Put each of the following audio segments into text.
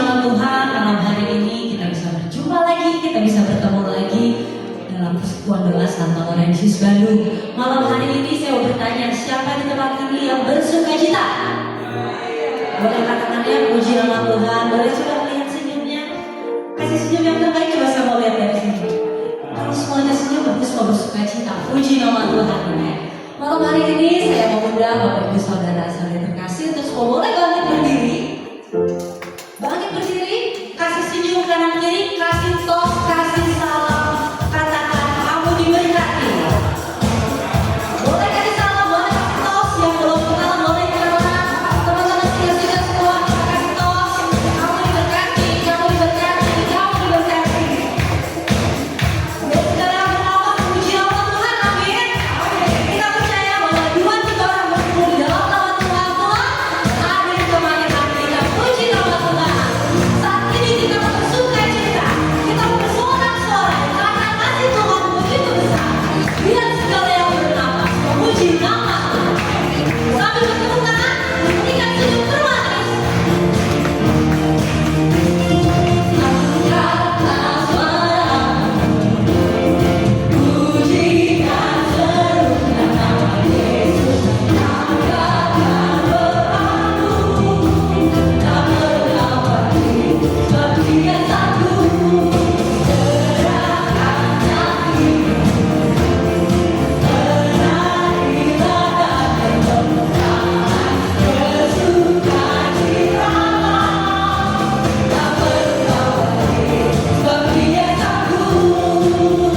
nama Tuhan, malam hari ini kita bisa berjumpa lagi, kita bisa bertemu lagi dalam persekutuan doa Santo Laurentius Bandung. Malam hari ini saya mau bertanya, siapa di tempat ini yang bersuka cita? Boleh katakannya, puji nama Tuhan. Boleh juga melihat senyumnya, kasih senyum yang terbaik. Coba saya mau lihat dari sini. Kalau semuanya senyum, bagus, mau bersuka cita. Puji nama Tuhan. Malam hari ini saya mau undang Bapak Ibu Saudara-saudari terkasih untuk semua boleh bangkit berdiri. Bangkit berdiri, kasih senyum kanan kiri, kasih tos, kasih salam, katakan kamu diberkati. Boleh kasih salam, boleh kasih tos, yang belum kenal boleh kenalan. Teman-teman siap-siap semua, kita kasih tos. Kamu diberkati, kamu diberkati, kamu diberkati. Dan sekarang berapa puji nama Tuhan, amin. Kita percaya bahwa dua tiga orang berkumpul di dalam nama Tuhan, Tuhan hadir kemana-mana. Kita puji nama Tuhan. Saat ini kita bersuka cita, kita bersorak-sorai karena kasih Tuhan begitu besar. Biar segala yang bernapas memuji nama Tuhan. Sambil bertepuk tangan, berikan senyum termanis. Angkatlah suaramu, pujikan serukan nama Yesus. Angkatlah doamu, tak pernah pergi, sebab Dia sanggup. Serahkan hatimu, tenanglah dan bertepuk tangan. Bersukacitalah, tak pernah pergi, sebab Dia sanggup.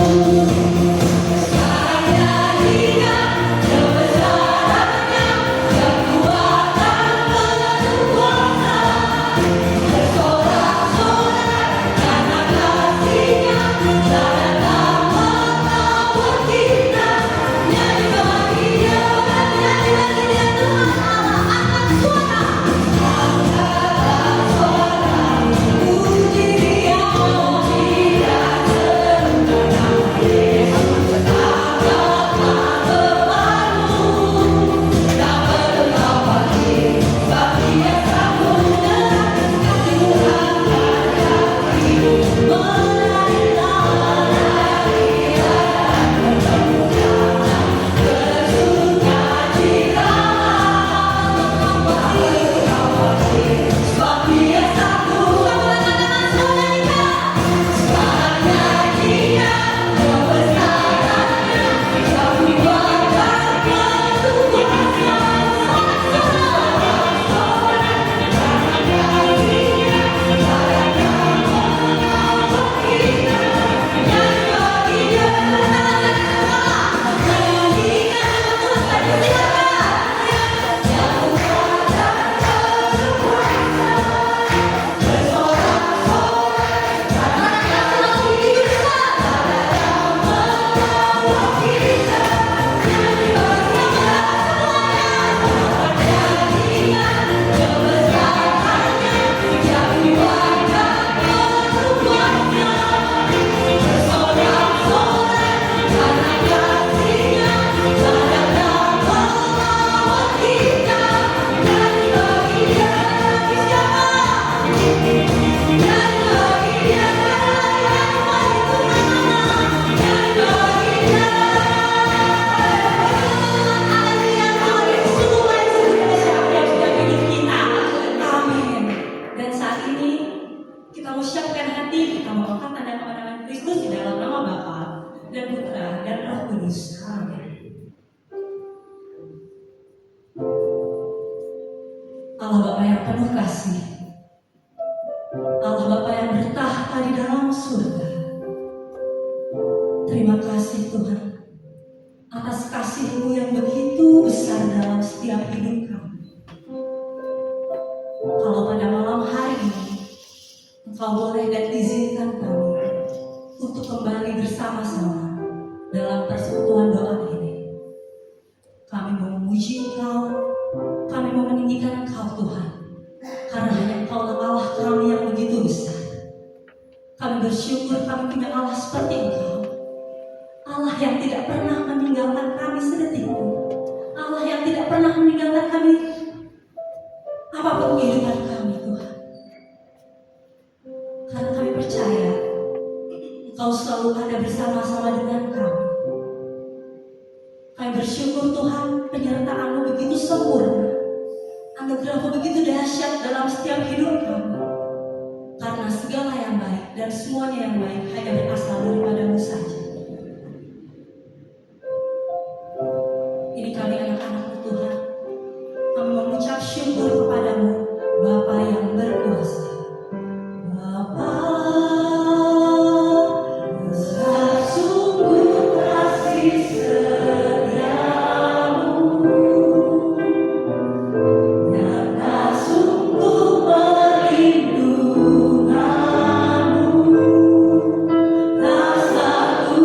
Saya ingat kebesarannya, kekuatan penuh kuasa. Bersorak-sorai karena kasih-Nya, datang mengawal kita. Nyanyi bagi Dia, nyanyi bagi Dia Tuhan Allah. Angkat suara, angkatlah suaramu, puji Dia, pujikan serukan nama Yesus. Angkatlah bebanmu, tak pernah pergi, sebab Dia sanggup. Dan saat ini kita mau siapkan hati, kita mau angkat tanda kemenangan Kristus di dalam nama Bapa dan Putra dan Roh Kudus. Amin. Allah Bapa yang penuh kasih, Allah Bapa yang bertahta di dalam surga. Terima kasih Tuhan atas kasih-Mu yang begitu besar dalam setiap hidup kami. Kalau pada malam hari ini Engkau boleh dan izinkan kami untuk kembali bersama-sama dalam persekutuan doa ini. Kami mau memuji Engkau, kami mau meninggikan Engkau Tuhan, karena hanya Engkau Allah kami yang begitu besar. Kami bersyukur kami punya Allah seperti Engkau, Allah yang tidak pernah meninggalkan kami sedetik pun, Allah yang tidak pernah meninggalkan kami apapun kehidupan kami Tuhan. Kau selalu ada bersama-sama dengan kami. Kami bersyukur Tuhan, penyertaan-Mu begitu sempurna, anugerah-Mu begitu dahsyat dalam setiap hidup kami. Karena segala yang baik dan semuanya yang baik hanya berasal daripada-Mu saja. Ini kami anak-anak-Mu Tuhan, kami mengucap syukur kepada-Mu, Bapa yang berkuasa. Bapa, besar sungguh kasih setiamu, nyata sungguh perlindunganmu, tak satu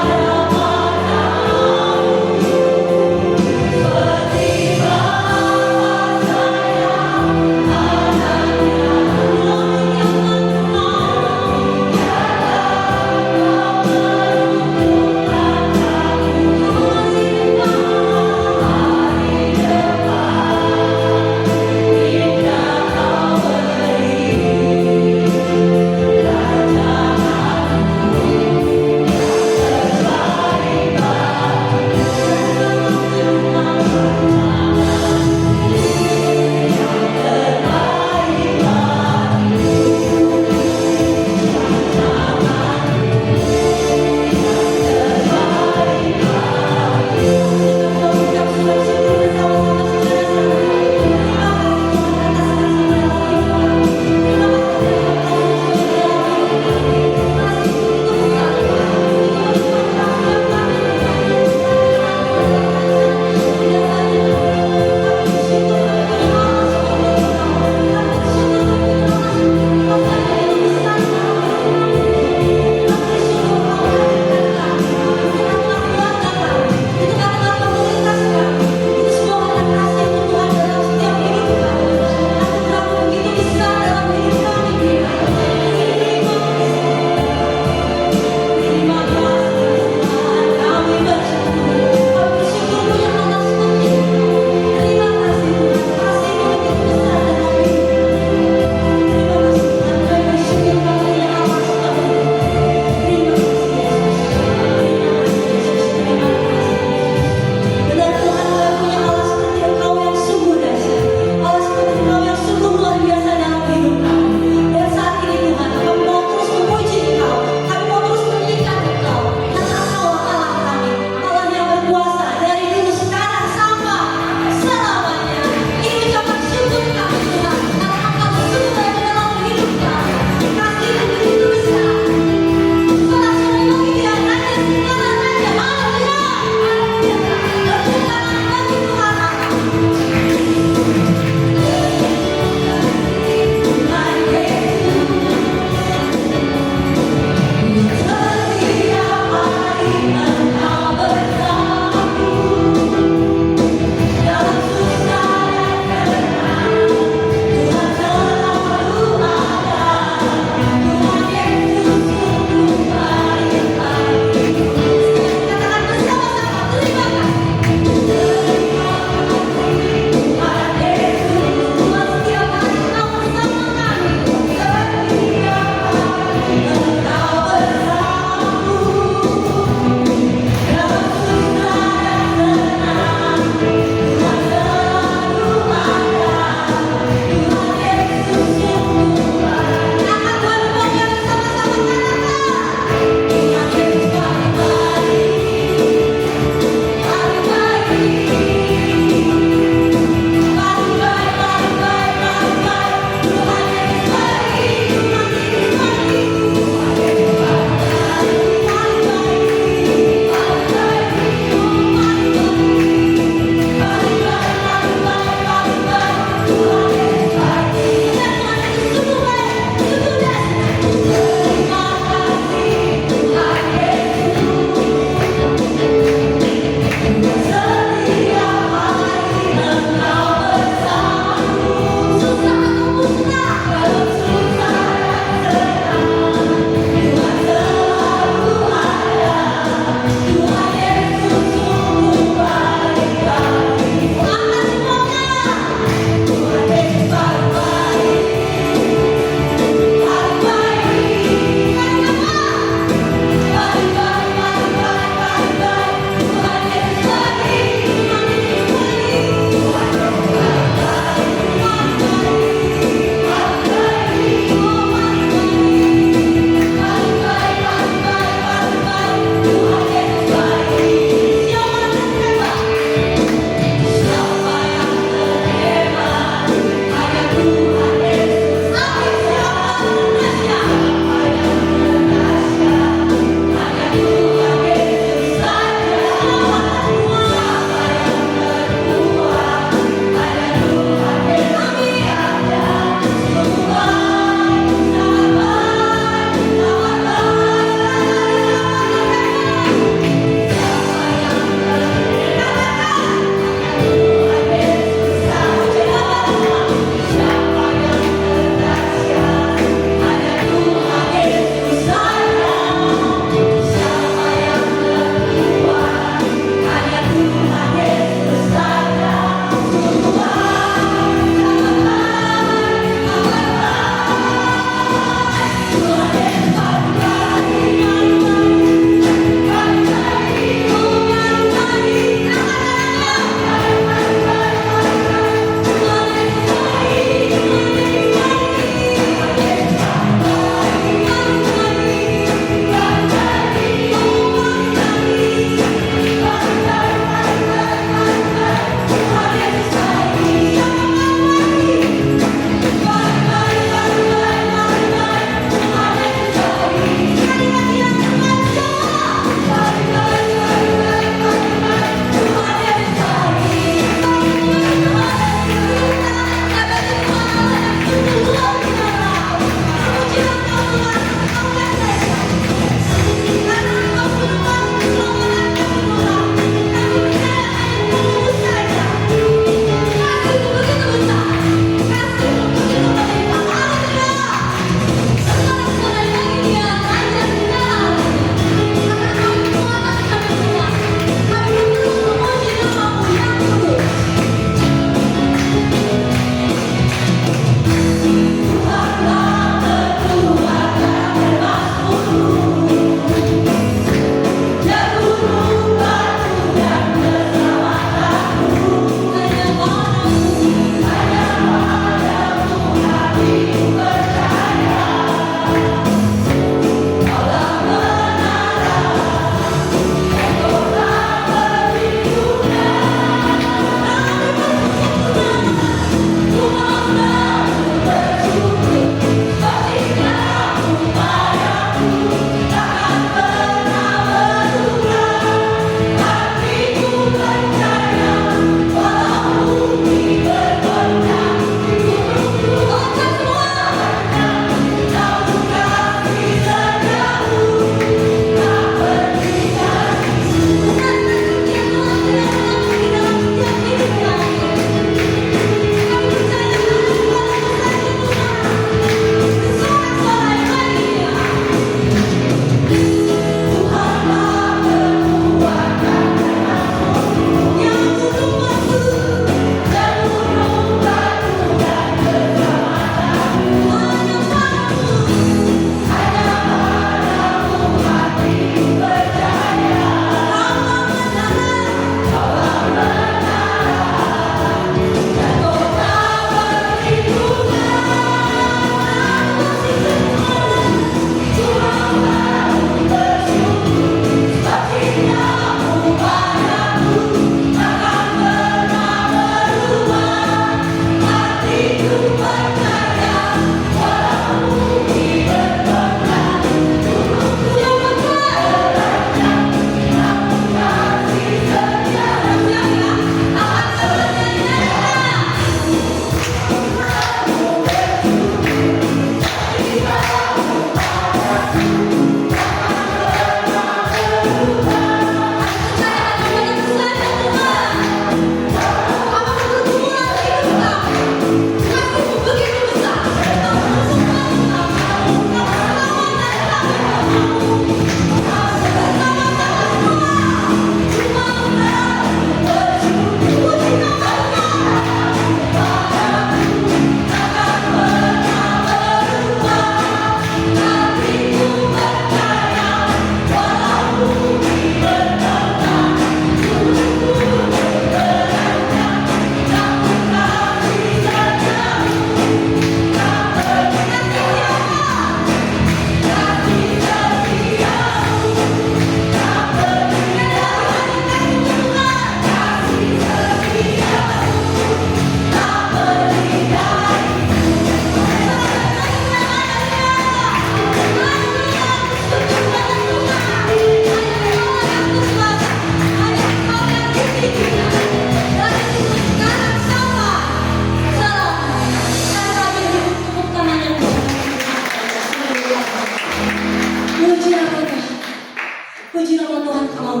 Puji nama Tuhan, Kau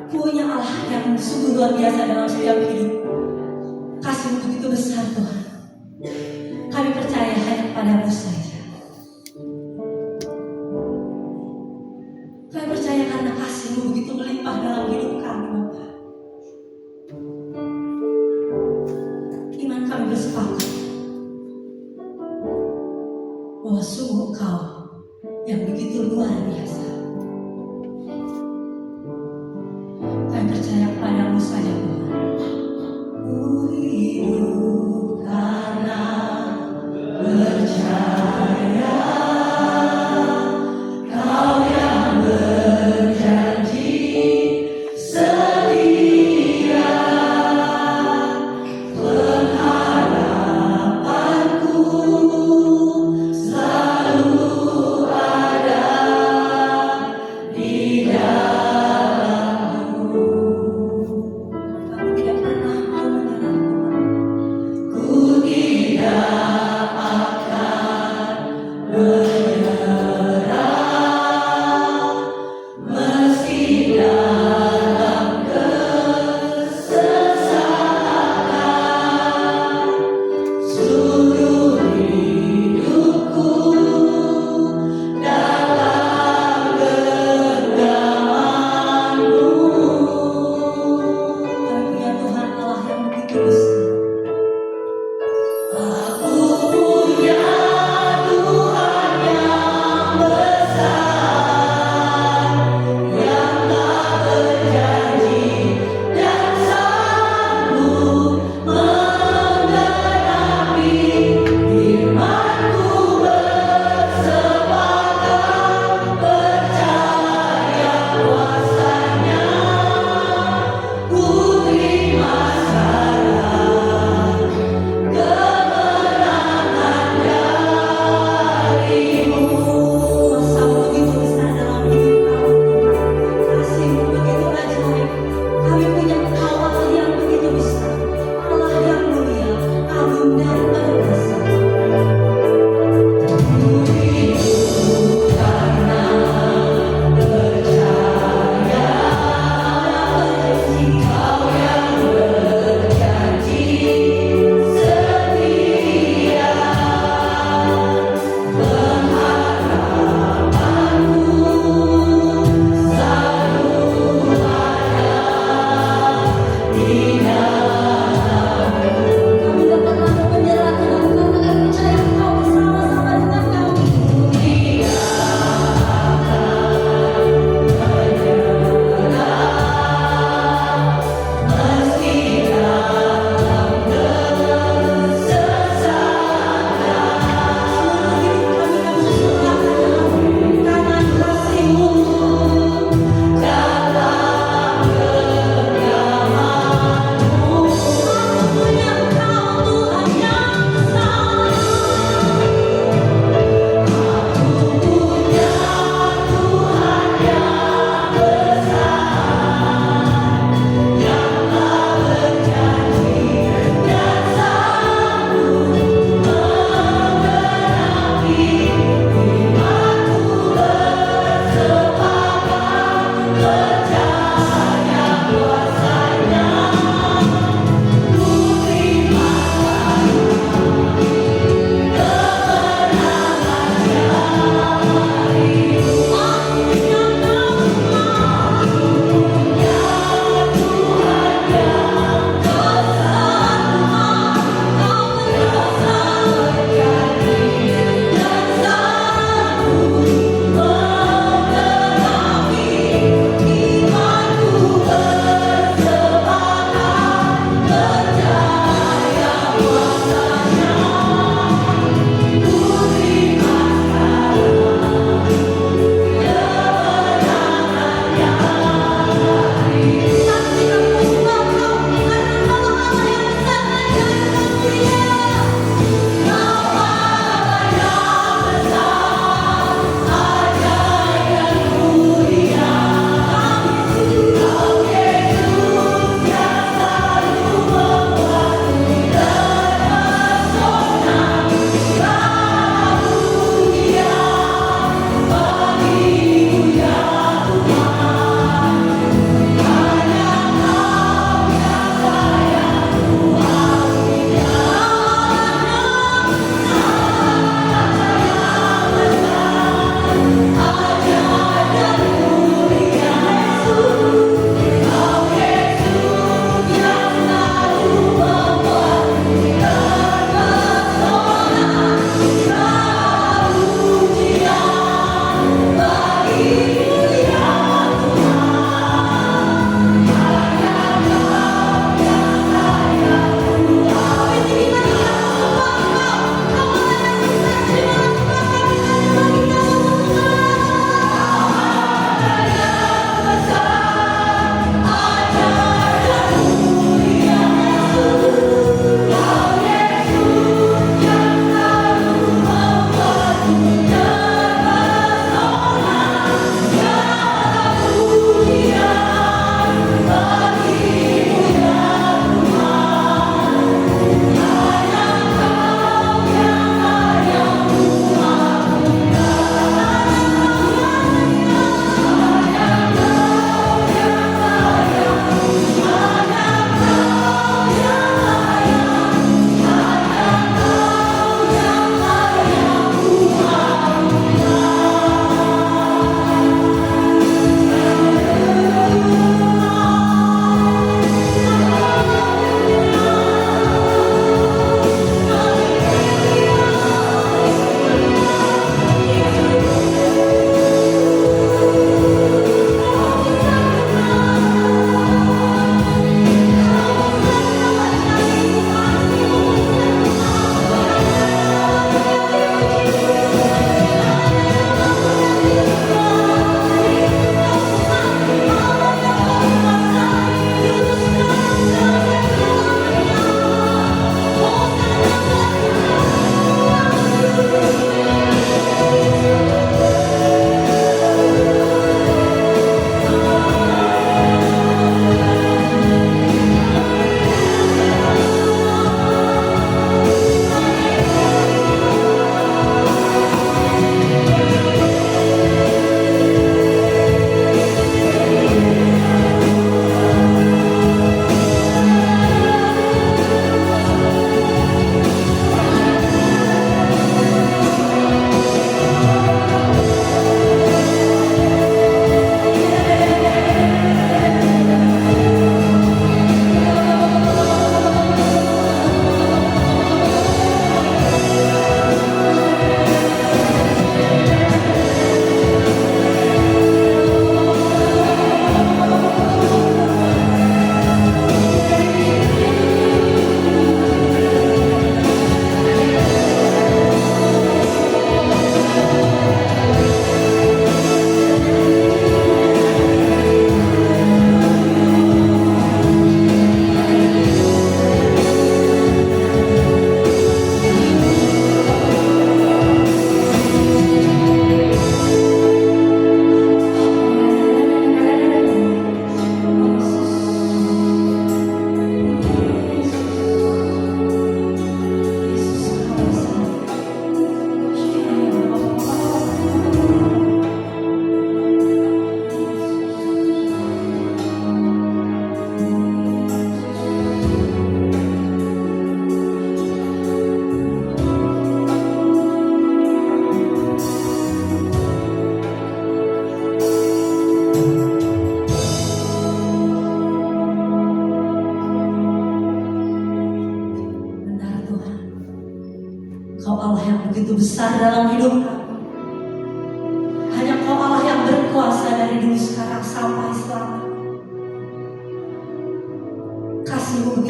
punya Allah yang sungguh luar biasa dalam setiap hidup. Kasih-Mu begitu besar Tuhan. Kami percaya hanya padamu saja. Kami percaya karena kasih-Mu begitu melimpah dalam hidup kami, Bapa. Iman kami bersepakat bahwa sungguh Kau yang begitu luar biasa. Kami percaya padamu saja Tuhan. Ku hidup karena percaya.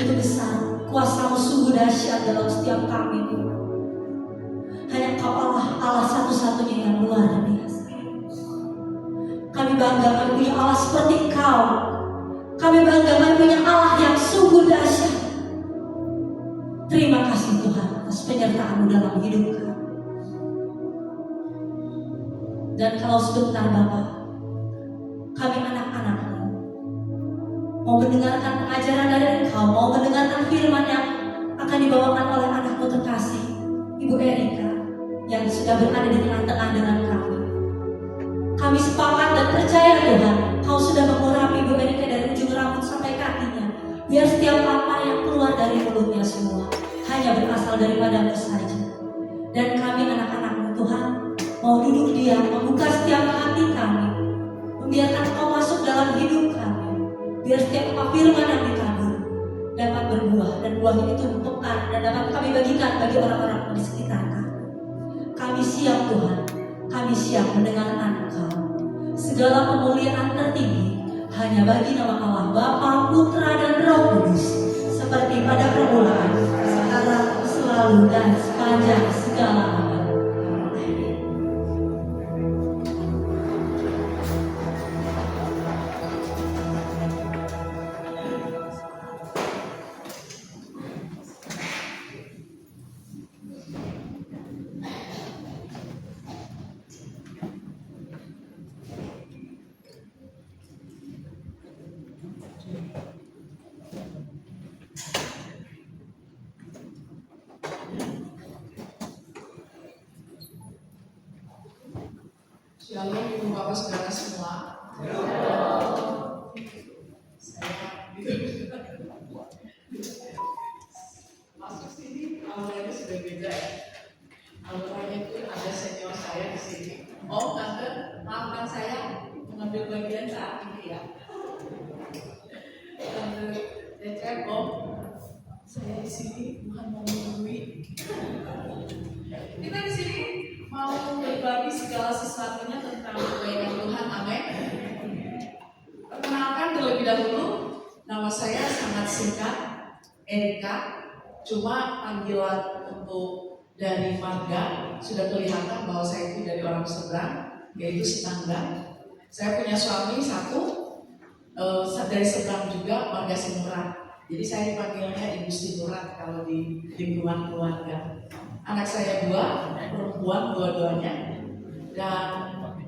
begitu besar, kuasa-Mu sungguh dahsyat dalam setiap kami Tuhan. Hanya Kau Allah satu-satunya yang luar biasa. Kami bangga kami punya Allah seperti Kau. Kami bangga kami punya Allah yang sungguh dahsyat. Terima kasih Tuhan atas penyertaan-Mu dalam hidup kami. Dan kalau sebentar Bapak, kami anak-anak-Mu mau mendengarkan pengajaran dari Engkau, mau mendengarkan firman yang akan dibawakan oleh anak-Mu terkasih, Ibu Erika, yang sudah berada di tengah-tengah dengan kami. Kami sepakat dan percaya Tuhan, Kau sudah mengurapi Ibu Erika dari ujung rambut sampai kakinya. Biar setiap apa yang keluar dari mulutnya semua hanya berasal daripada-Mu saja. Dan kami anak-anak-Mu Tuhan, mau duduk diam, membuka setiap hati kami, membiarkan Kau masuk dalam hidup kami. Biar setiap apa firman yang ditabur dapat berbuah, dan buahnya itu pekan dan dapat kami bagikan bagi orang-orang di sekitar kami. Kami siap Tuhan, kami siap mendengarkan Engkau. Segala kemuliaan tertinggi hanya bagi nama Allah Bapa, Putra dan Roh Kudus, seperti pada permulaan, sekarang, selalu dan sepanjang segala abad. Shalom Ibu Bapak Saudara semua. Saya masuk sini auranya sudah beda ya. Auranya itu ada senior saya di sini. Oh tante, maafkan saya mengambil bagian saat ini ya. Tante Cecep, saya di sini bukan mau menungguin. Kita di sini mau berbagi segala sesuatunya tentang kebaikan Tuhan, amin. Perkenalkan terlebih dahulu, nama saya sangat singkat, Erika. Cuma panggilan untuk dari marga sudah kelihatan bahwa saya itu dari orang seberang, yaitu Setangga. Saya punya suami satu, dari seberang juga, marga Sinurat. Jadi saya dipanggilnya Ibu Sinurat kalau di lingkungan keluarga. Anak saya 2, perempuan dua-duanya. Dan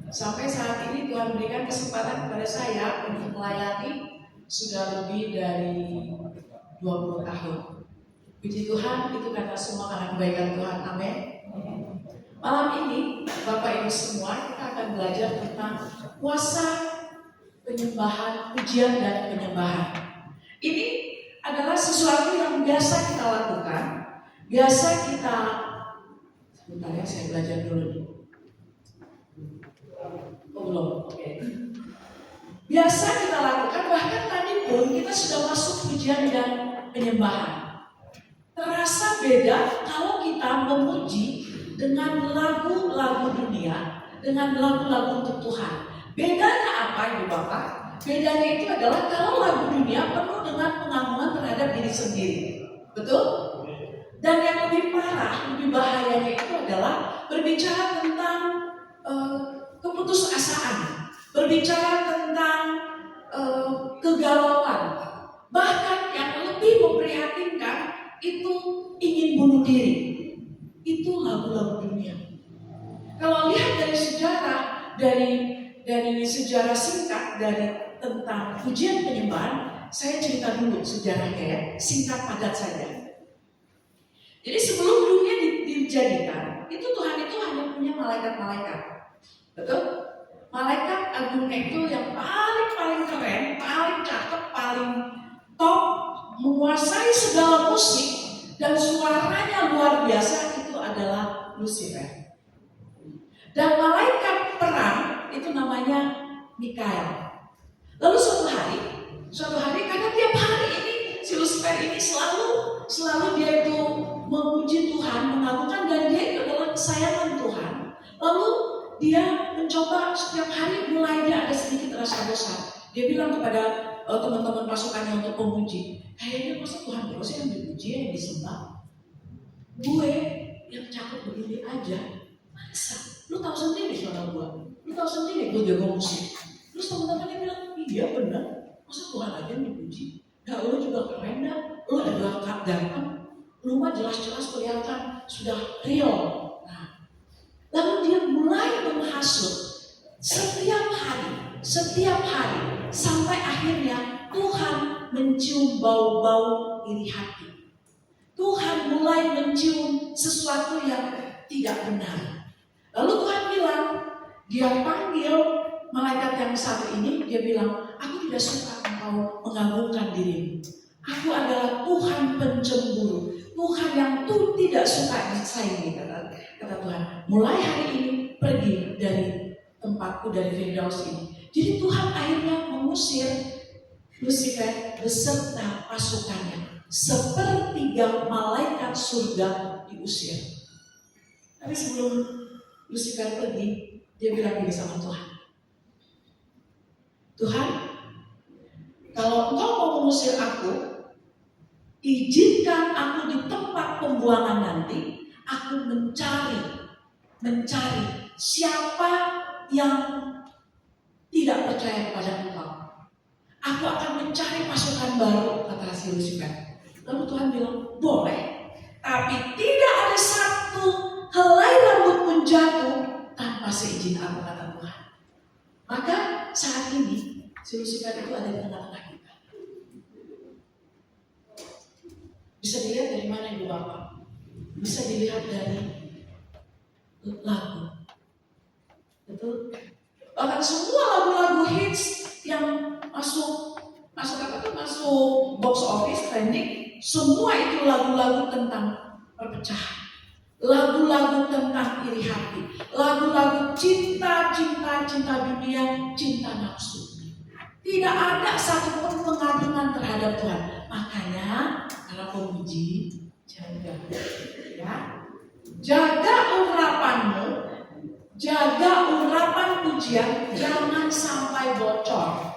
sampai saat ini Tuhan berikan kesempatan kepada saya untuk melayani sudah lebih dari 20 tahun. Puji Tuhan, itu kata semua karena kebaikan Tuhan, amin. Malam ini Bapak Ibu semua, kita akan belajar tentang kuasa penyembahan, pujian dan penyembahan. Ini adalah sesuatu yang biasa kita lakukan. Biasa kita, sebentar ya saya belajar dulu nih. Oh belum, oke. Biasa kita lakukan, bahkan tadi pun kita sudah masuk pujian dan penyembahan. Terasa beda kalau kita memuji dengan lagu-lagu dunia, dengan lagu-lagu untuk Tuhan. Bedanya apa Ibu Bapak? Bedanya itu adalah kalau lagu dunia penuh dengan pengagungan terhadap diri sendiri. Betul? Dan yang lebih parah, lebih bahayanya itu adalah berbicara tentang keputusasaan, berbicara tentang kegalauan, bahkan yang lebih memprihatinkan itu ingin bunuh diri. Itu lagu-lagu dunia. Kalau lihat dari sejarah, dari sejarah singkat dari tentang pujian penyembahan, saya cerita dulu sejarahnya ya, singkat padat saja. Jadi sebelum dunia dijadikan, itu Tuhan itu hanya punya malaikat-malaikat. Betul? Malaikat agungnya itu yang paling keren, paling cakep, paling top, menguasai segala musik dan suaranya luar biasa, itu adalah Lucifer. Dan malaikat perang itu namanya Mikael. Lalu suatu hari karena tiap hari ini si Lucifer ini selalu dia itu memuji Tuhan, mengagungkan, dan dia itu adalah kesayangan Tuhan. Lalu dia mencoba setiap hari, mulai dia ada sedikit rasa bosan. Dia bilang kepada teman-teman pasukannya untuk memuji. Kayaknya masa Tuhan terus yang dipuji, yang disembah. Gue yang cakep begini aja, masa? Lu tahu sendiri suara gue, lu tahu sendiri gue jago musik. Terus teman-temannya bilang, iya benar, masa Tuhan aja yang dipuji? Nah, lu juga keren dah, lu juga ganteng, lu mah jelas-jelas kelihatan sudah real. Nah, lalu dia mulai menghasut setiap hari, sampai akhirnya Tuhan mencium bau-bau iri hati. Tuhan mulai mencium sesuatu yang tidak benar. Lalu Tuhan bilang, dia panggil malaikat yang satu ini, dia bilang, aku tidak suka engkau mengagungkan dirimu. Aku adalah Tuhan pencemburu, Tuhan yang tidak suka disayangi, kata Tuhan. Mulai hari ini pergi dari tempatku, dari Firdaus ini. Jadi Tuhan akhirnya mengusir Lucifer beserta pasukannya. Sepertiga malaikat surga diusir. Tapi sebelum Lucifer pergi, dia bilang gini sama Tuhan. Tuhan, kalau engkau mau mengusir aku, izinkan aku di tempat pembuangan nanti, aku mencari siapa yang tidak percaya kepada engkau. Aku akan mencari pasukan baru, kata si Lucifer. Lalu Tuhan bilang, boleh, tapi tidak ada satu helai rambut pun jatuh tanpa seizin aku, kata Tuhan. Maka saat ini si Lucifer itu ada di tengah-tengah kita. Bisa dilihat dari mana Ibu Bapak? Bisa dilihat dari lagu. Betul? Bahkan semua lagu-lagu hits yang masuk box office trending, semua itu lagu-lagu tentang perpecahan, lagu-lagu tentang iri hati, lagu-lagu cinta dunia, cinta nafsu. Tidak ada satupun pengagungan terhadap Tuhan. Makanya para pemuji jaga urapanmu, jaga urapan pujian, jangan sampai bocor.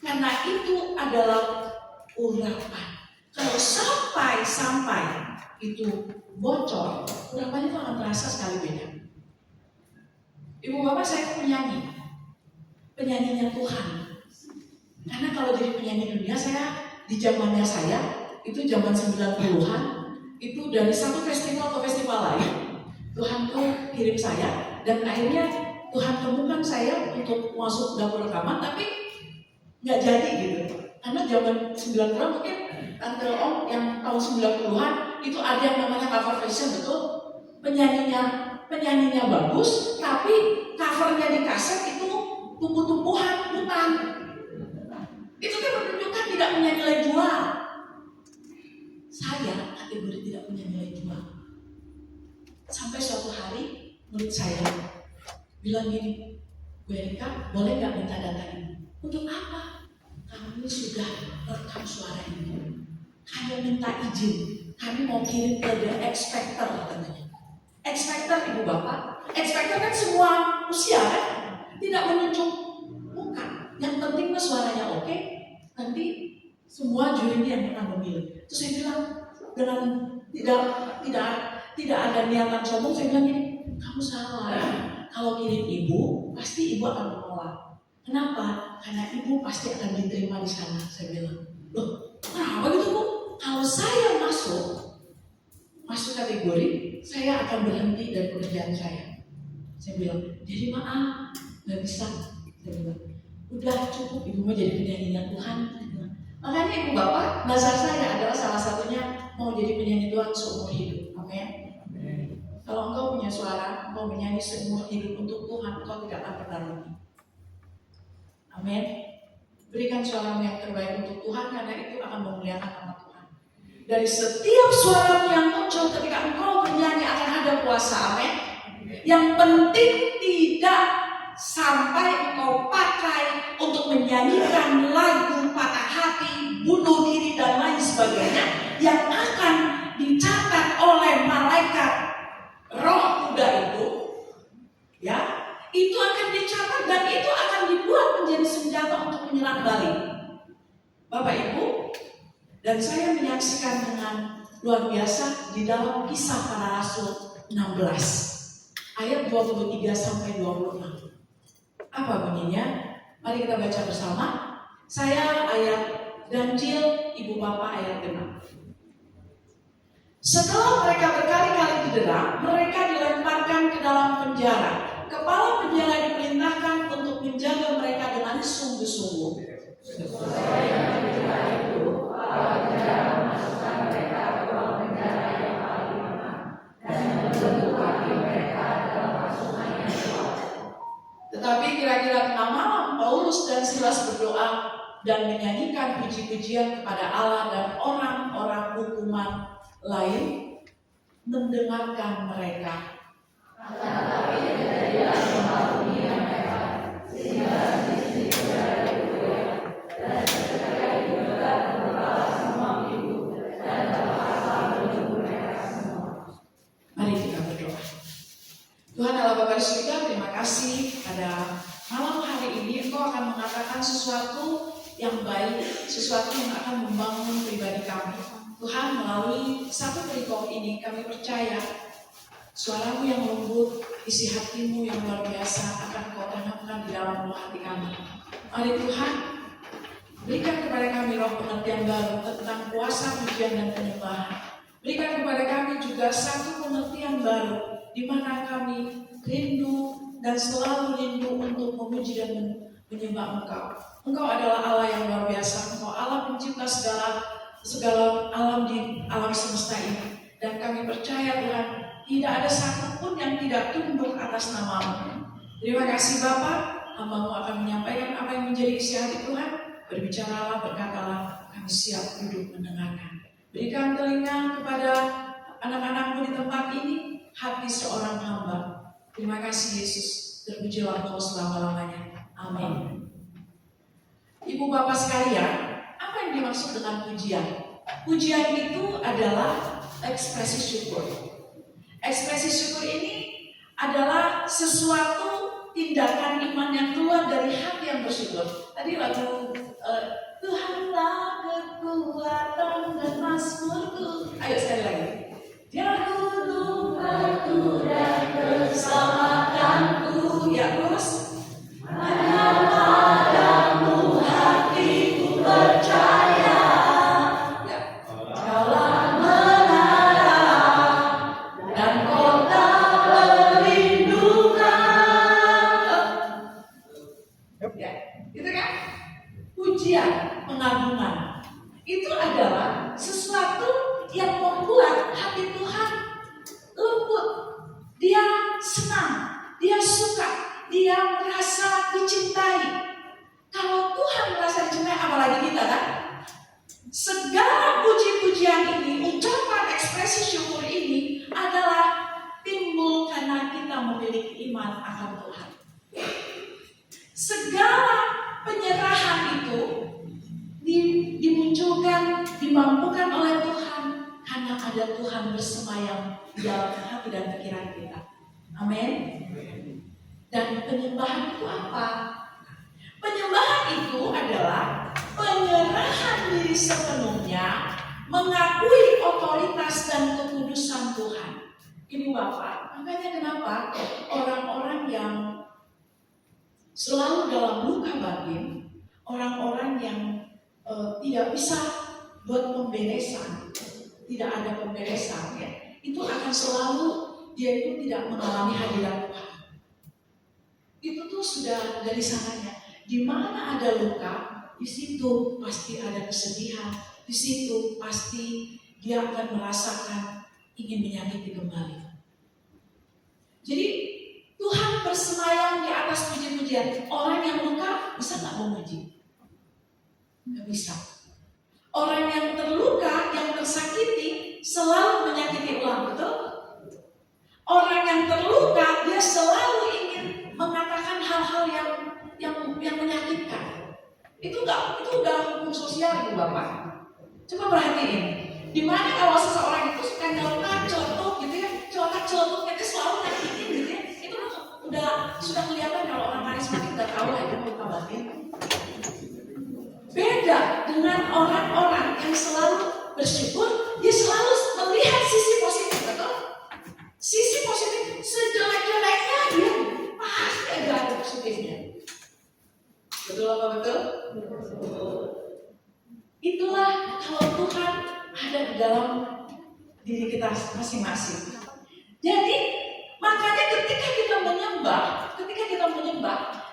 Karena itu adalah urapan. Kalau sampai itu bocor, urapannya itu akan terasa sekali beda. Ibu Bapak, saya penyanyinya Tuhan. Karena kalau jadi penyanyi dunia, saya di zamannya saya, itu zaman 90-an, itu dari satu festival ke festival lain, Tuhan tuh kirim saya, dan akhirnya Tuhan temukan saya untuk masuk dapur rekaman, tapi nggak jadi gitu. Karena zaman 90-an mungkin Tante Om yang tahun 90-an itu ada yang namanya cover version, betul? Penyanyinya bagus, tapi covernya di kaset itu tumbuh-tumbuhan hutan. Itu kan menunjukkan tidak punya nilai jual. Saya kategori tidak punya nilai jual. Sampai suatu hari murid saya bilang gini, Bu Erika, boleh nggak minta data ini? Untuk apa? Kami sudah rekam suara ini. Kami minta izin. Kami mau kirim ke The Expector katanya. Expector Ibu Bapak. Expector kan semua usia kan? Tidak menunjuk muka. Yang penting mah suaranya oke. Nanti semua jurinya yang pernah memilih. Terus saya bilang dengan tidak ada niatan sombong, saya bilang gini, kamu salah. Kalau kirim ibu, pasti ibu akan menolak. Kenapa? Karena ibu pasti akan diterima di sana. Saya bilang, loh, kenapa gitu Bu? Kalau saya masuk kategori, saya akan berhenti dari pekerjaan saya. Saya bilang, jadi maaf, nggak bisa. Saya bilang, udah cukup ibu mau jadi penyanyinya Tuhan. Makanya Ibu Bapak, nazar saya adalah salah satunya mau jadi penyanyi Tuhan seumur hidup. Amin. Kalau engkau punya suara, engkau menyanyi seumur hidup untuk Tuhan, engkau tidak akan pernah rugi. Amin. Berikan suaramu yang terbaik untuk Tuhan, karena itu akan memuliakan nama Tuhan. Dari setiap suaramu yang muncul ketika engkau bernyanyi akan ada kuasa. Amin. Yang penting tidak sampai engkau pakai untuk menyanyikan lagu patah hati, bunuh diri dan lain sebagainya yang akan dicatat oleh malaikat roh muda itu, ya, itu akan dicatat dan itu akan dibuat menjadi senjata untuk menyerang balik. Bapak Ibu, dan saya menyaksikan dengan luar biasa di dalam Kisah Para Rasul 16 ayat 23 sampai 26. Apa bunyinya? Mari kita baca bersama. Saya ayat ganjil, Ibu Bapak ayat genap. Setelah mereka berkali-kali didera, mereka dilemparkan ke dalam penjara. Kepala penjara diperintahkan untuk menjaga mereka dengan sungguh-sungguh. Tetapi kira-kira tengah malam Paulus dan Silas berdoa dan menyanyikan puji-pujian kepada Allah, dan orang-orang hukuman lain mendengarkan mereka. Mari kita berdoa. Tuhan Allah Bapa di surga, terima kasih pada malam hari ini Engkau akan mengatakan sesuatu yang baik, sesuatu yang akan membangun pribadi kami. Tuhan, melalui satu perikop ini kami percaya suara-Mu yang lembut, isi hati-Mu yang luar biasa akan Kau tanamkan di dalam ruang hati kami. Mari Tuhan, berikan kepada kami roh pengertian baru tentang puasa, pujian, dan penyembahan. Berikan kepada kami juga satu pengertian baru di mana kami rindu dan selalu rindu untuk memuji dan menyembah Engkau. Engkau adalah Allah yang luar biasa. Engkau Allah pencipta segala alam di alam semesta ini. Dan kami percaya Tuhan, tidak ada satupun yang tidak tunduk atas nama-Mu. Terima kasih Bapa, hamba-Mu akan menyampaikan apa yang menjadi isi hati Tuhan. Berbicaralah, berkatalah, kami siap duduk mendengarkan. Berikan telinga kepada anak-anak-Mu di tempat ini, hati seorang hamba. Terima kasih Yesus, terpujilah Engkau selama-lamanya. Amin. Ibu bapak sekalian, apa yang dimaksud dengan pujian? Pujian itu adalah ekspresi syukur. Ekspresi syukur ini adalah sesuatu tindakan iman yang keluar dari hati yang bersyukur. Tadi lagu Tuhanlah kekuatan dan mazmurku. Ayo sekali lagi. Dia gunung batu dan keselamatanku. Ya terus. Hanya padamu hatiku percaya. Ya. Kaulah menara dan kota perlindungan. Ya, itu kan? Pujian, pengagungan. Itu adalah sesuatu yang membuat hati Tuhan lembut. Dia senang, dia suka, dia merasa dicintai. Kalau Tuhan merasa dicintai, apalagi kita kan? Segala puji-pujian ini, ucapan ekspresi syukur ini adalah timbul karena kita memiliki iman akan Tuhan. Segala penyerahan itu dimunculkan, dimampukan oleh Tuhan karena ada Tuhan bersemayam di dalam hati dan pikiran kita. Amin. Dan penyembahan itu apa? Penyembahan itu adalah penyerahan diri sepenuhnya, mengakui otoritas dan kekudusan Tuhan. Ibu bapak, makanya kenapa orang-orang yang selalu dalam luka batin, orang-orang yang tidak bisa buat pemberesan, tidak ada pemberesan, ya, itu akan selalu dia itu tidak mengalami hadirat Tuhan. Itu tuh sudah dari sananya. Di mana ada luka, di situ pasti ada kesedihan, di situ pasti dia akan merasakan ingin menyakiti kembali. Jadi Tuhan bersemayam di atas puji-pujian. Orang yang luka bisa nggak memuji? Nggak bisa. Orang yang terluka, yang tersakiti, selalu menyakiti ulang, betul? Orang yang terluka, dia selalu ingin mengatakan hal-hal yang menyakitkan. Itu udah hukum sosial, Ibu Bapak. Coba perhatiin. Di mana kalau seseorang itu suka nyeletuk, celetuk gitu ya, celetuk itu selalu nyakitin gitu ya. Itu sudah kelihatan kalau orang karismatik udah tahu lah itu luka batin. Beda dengan orang-orang yang selalu bersyukur, dia selalu melihat sisi positif, betul? Sisi positif, sejelek-jeleknya dia pasti ada positifnya. Betul apa betul? Itulah kalau Tuhan ada di dalam diri kita masing-masing. Jadi makanya ketika kita menyembah,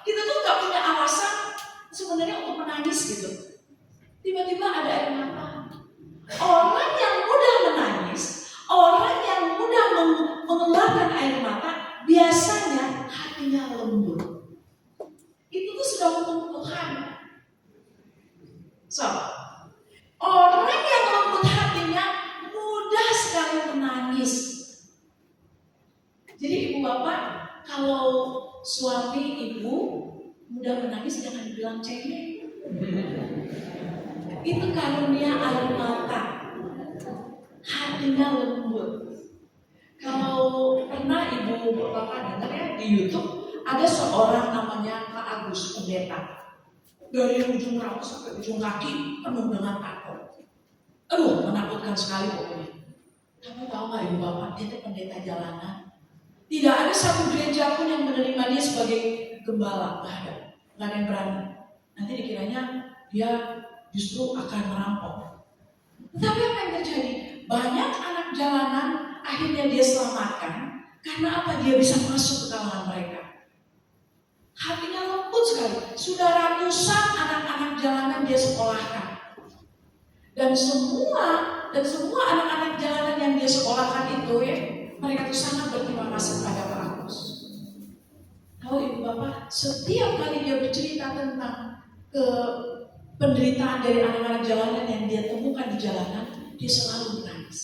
kita tuh nggak punya alasan sebenarnya untuk menangis gitu. Tiba-tiba ada air mata. Orang yang mudah menangis, orang yang mudah mengeluarkan air mata, biasanya hatinya lembut. Itu tuh sudah hukum Tuhan. So, orang yang lembut hatinya mudah sekali menangis. Jadi ibu bapak, kalau suami ibu mudah menangis jangan dibilang cengeng. Itu karunia air mata, hatinya lembut. Kalau pernah ibu bapak dengar ya di YouTube, ada seorang namanya Pak Agus pendeta. Dari ujung rambut sampai ujung kaki penuh dengan tato. Aduh, menakutkan sekali pokoknya. Kamu tahu nggak ibu bapak, dia itu pendeta jalanan. Tidak ada satu gereja pun yang menerima dia sebagai gembala, nggak ada yang berani. Nanti dikiranya dia justru akan merampok. Tapi apa yang terjadi? Banyak anak jalanan akhirnya dia selamatkan. Karena apa? Dia bisa masuk ke kalangan mereka. Hatinya lembut sekali. Sudah ratusan anak-anak jalanan dia sekolahkan. Dan semua anak-anak jalanan yang dia sekolahkan itu ya, mereka tuh sangat berterima kasih kepada Pak Agus. Tahu ibu bapak, setiap kali dia bercerita tentang penderitaan dari anak-anak jalanan yang dia temukan di jalanan, dia selalu menangis.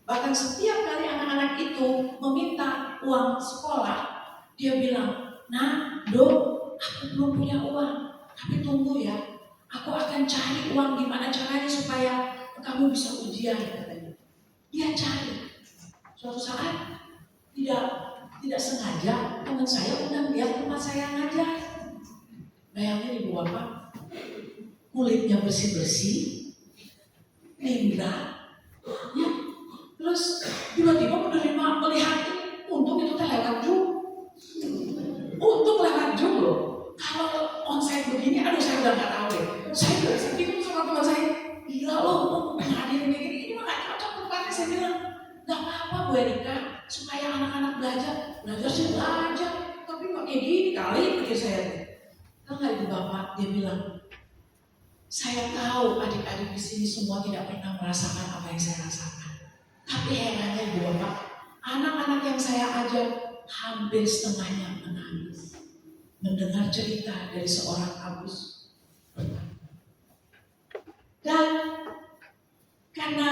Bahkan setiap kali anak-anak itu meminta uang sekolah, dia bilang, "Nah, Dok, aku belum punya uang, tapi tunggu ya, aku akan cari uang gimana caranya supaya kamu bisa ujian," katanya. Dia cari. Suatu saat tidak sengaja teman saya undang dia ke tempat saya ngajar. Bayangin ibu bapak, kulitnya bersih-bersih, minggat, ya. Terus tiba-tiba melihat untung itu lewat Zoom. Untung lewat Zoom loh. Kalau onsite begini, aduh saya udah nggak tahu deh. Saya bingung sama teman saya. Gila loh, ngadirin kayak gini, ini mah nggak cocok tempatnya. Saya bilang, nggak apa-apa Bu Erika, supaya anak-anak belajar sih belajar. Tapi kok kayak gini kali pikir saya. Tahu nggak ibu bapak? Dia bilang, saya tahu adik-adik di sini semua tidak pernah merasakan apa yang saya rasakan. Tapi herannya ibu bapak, anak-anak yang saya ajar hampir setengahnya menangis mendengar cerita dari seorang Agus. Dan karena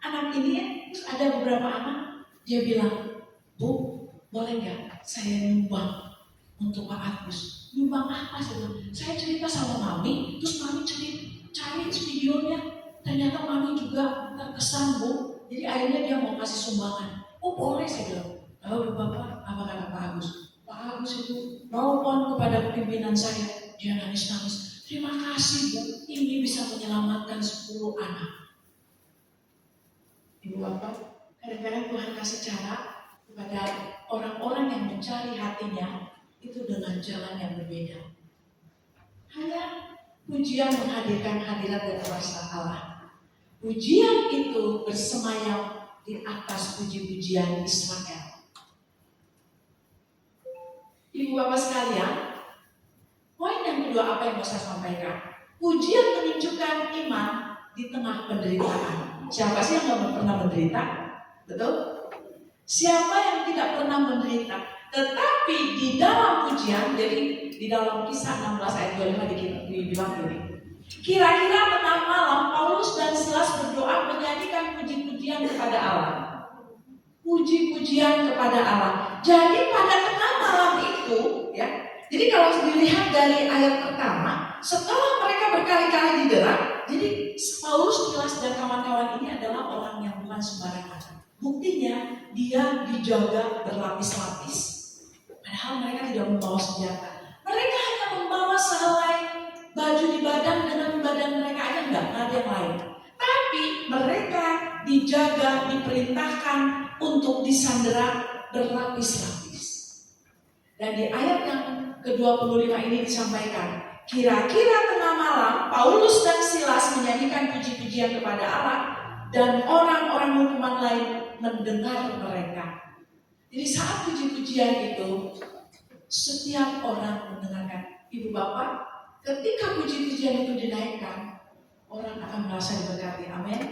anak ini ya, terus ada beberapa anak, dia bilang, "Bu, boleh nggak saya nyumbang untuk Pak Agus?" "Nyumbang apa?" Saya cerita sama Mami, terus Mami cari videonya. Ternyata Mami juga terkesan, Bu. Jadi akhirnya dia mau kasih sumbangan. "Oh boleh," saya bilang. Lalu Bapak, apa kata Pak Agus? Pak Agus itu mohon kepada pimpinan saya. Dia nangis-nangis. "Terima kasih Bu, ini bisa menyelamatkan 10 anak." Ibu Bapak, kadang-kadang Tuhan kasih cara kepada orang-orang yang mencari hatinya itu dengan jalan yang berbeda. Hanya pujian menghadirkan hadirat dan kuasa Allah. Pujian itu bersemayam di atas puji-pujian Israel. Ibu bapak sekalian, poin yang kedua apa yang mau saya sampaikan? Pujian menunjukkan iman di tengah penderitaan. Siapa sih yang tidak pernah menderita? Betul? Siapa yang tidak pernah menderita? Tetapi di dalam pujian, jadi di dalam Kisah 16 ayat 25 dibilang gini. Kira-kira tengah malam Paulus dan Silas berdoa menyanyikan puji-pujian kepada Allah. Puji-pujian kepada Allah. Jadi pada tengah malam itu, ya. Jadi kalau dilihat dari ayat pertama, setelah mereka berkali-kali didera, jadi Paulus, Silas dan kawan-kawan ini adalah orang yang bukan sembarangan. Buktinya dia dijaga berlapis-lapis. Padahal mereka tidak membawa senjata. Mereka hanya membawa sehelai baju di badan, dengan badan mereka aja yang lain. Tapi mereka dijaga, diperintahkan untuk disandera berlapis-lapis. Dan di ayat yang ke-25 ini disampaikan, kira-kira tengah malam Paulus dan Silas menyanyikan puji-pujian kepada Allah dan orang-orang hukuman lain mendengar mereka. Jadi saat puji-pujian itu setiap orang mendengarkan. Ibu bapak, ketika puji-pujian itu dinaikkan, orang akan merasa diberkati. Amin.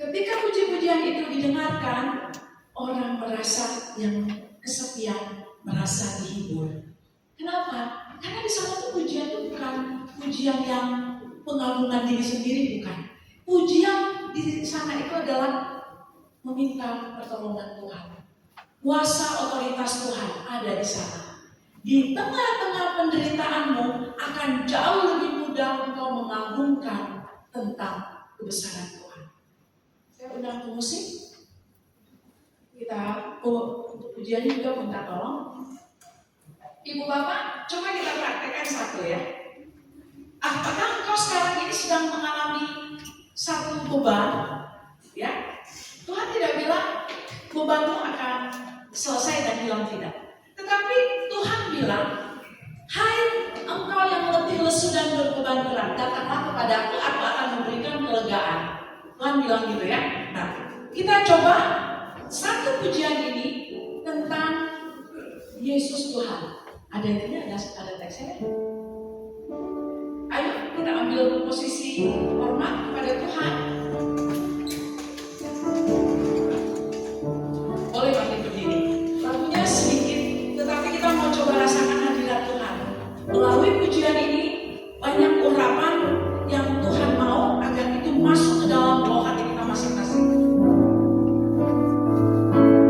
Ketika puji-pujian itu didengarkan, orang merasa yang kesepian, merasa dihibur. Kenapa? Karena di sana tuh pujian itu bukan pujian yang pengagungan diri sendiri, bukan. Pujian di sana itu adalah meminta pertolongan Tuhan. Kuasa otoritas Tuhan ada di sana. Di tengah-tengah penderitaanmu akan jauh lebih mudah engkau mengagungkan tentang kebesaran Tuhan. Saya undang pemusik. Kita untuk pujiannya juga minta tolong. Ibu bapak, coba kita praktekkan satu ya. Apakah engkau sekarang ini sedang mengalami satu beban? Ya, Tuhan tidak bilang bebanmu akan selesai dan hilang, tidak. Tetapi Tuhan bilang, hai engkau yang letih lesu dan berbeban berat, datanglah kepadaku, aku akan memberikan kelegaan. Tuhan bilang gitu ya. Nah, kita coba satu pujian ini tentang Yesus Tuhan. Ada itunya, ada teksnya. Ayo kita ambil posisi hormat kepada Tuhan. Boleh bagi berdiri. Lagunya sedikit, tetapi kita mau coba rasakan hadirat Tuhan. Melalui pujian ini banyak urapan yang Tuhan mau agar itu masuk ke dalam bawah hati kita masing-masing. Haleluya.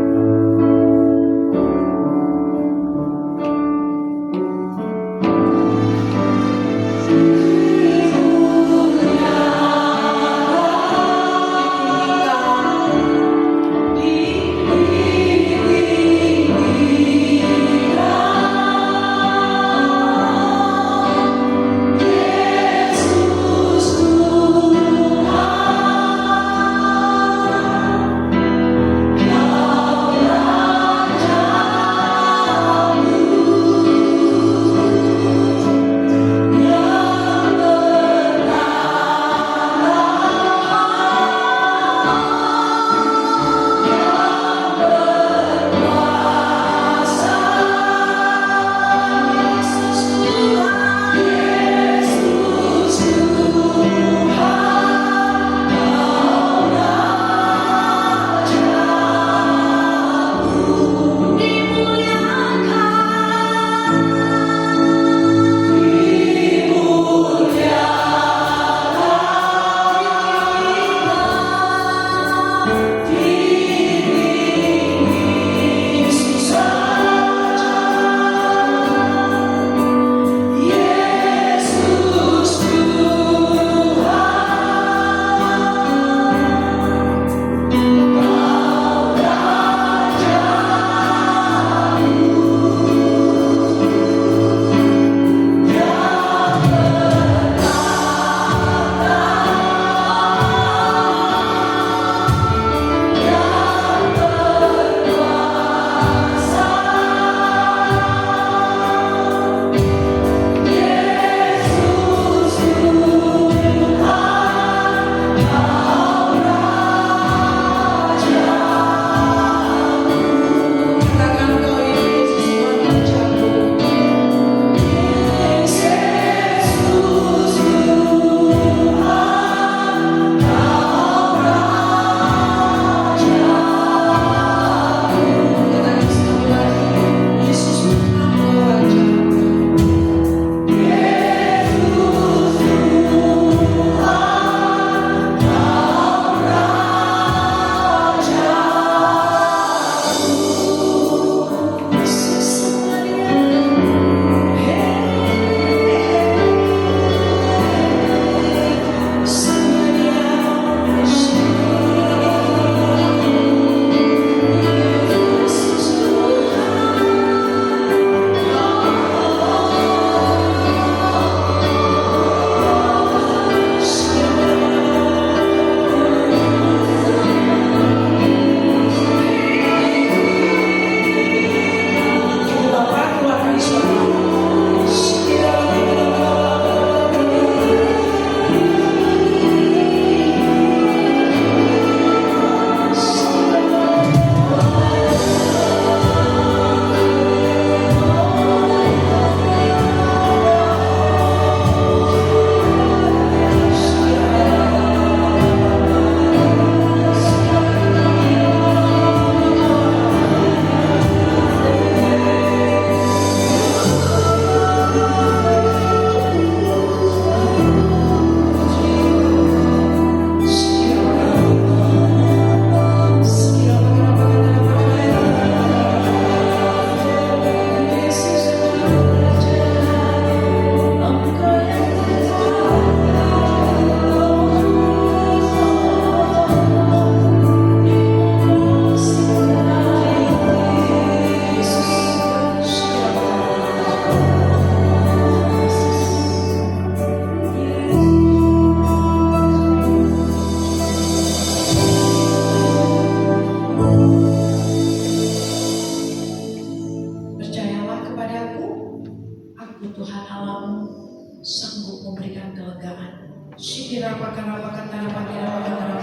Shikira pakara pakatara pakira pakatara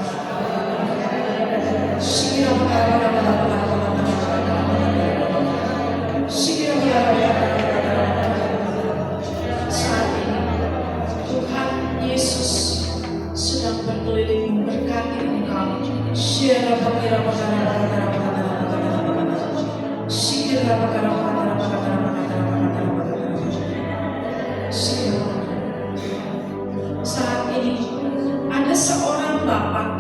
Shikira pakara pakatara Shikira pakara saat ini Tuhan Yesus sedang berkeliling memberkati engkau. Shikira pakira pakara pakatara Shikira pakara pakatara pakatara saat ini ada seorang bapak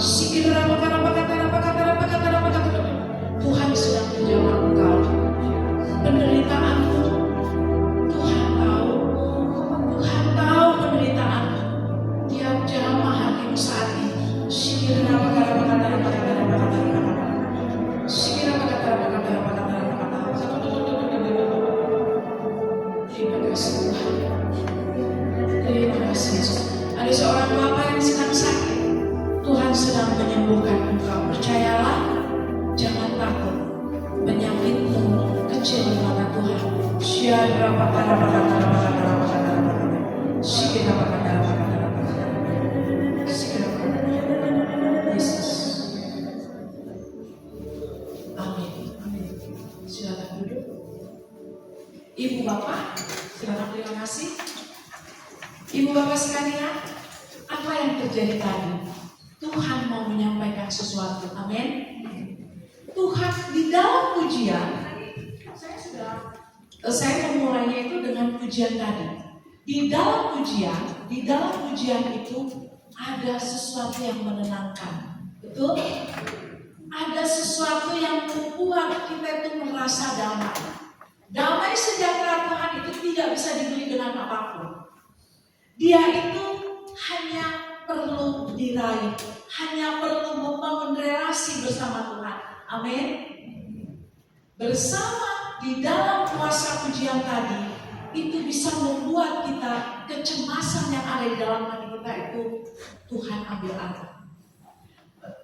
Tuhan sedang menjawab engkau penderitaanmu. Tuhan tahu penderitaanmu. Dia jamah hatimu saat ini. Terima kasih Tuhan. Terima kasih Yesus. Ada seorang bapak yang sedang sakit. Tuhan sedang menyembuhkan engkau. Percayalah, jangan takut. Penyakitmu kecil di mata Tuhan. Yesus. Amin. Silakan duduk. Ibu bapak, silakan, terima kasih. Ibu bapak sekalian, apa yang terjadi tadi? Tuhan mau menyampaikan sesuatu. Amin. Tuhan di dalam pujian, saya memulainya itu dengan pujian tadi. Di dalam pujian itu ada sesuatu yang menenangkan. Betul? Ada sesuatu yang membuat kita itu merasa damai. Damai sejahtera Tuhan itu tidak bisa dibeli dengan apapun. Dia itu hanya perlu diraih, hanya perlu membangun relasi bersama Tuhan. Amin. Bersama di dalam kuasa pujian tadi, itu bisa membuat kita kecemasan yang ada di dalam hati kita itu Tuhan ambil alih.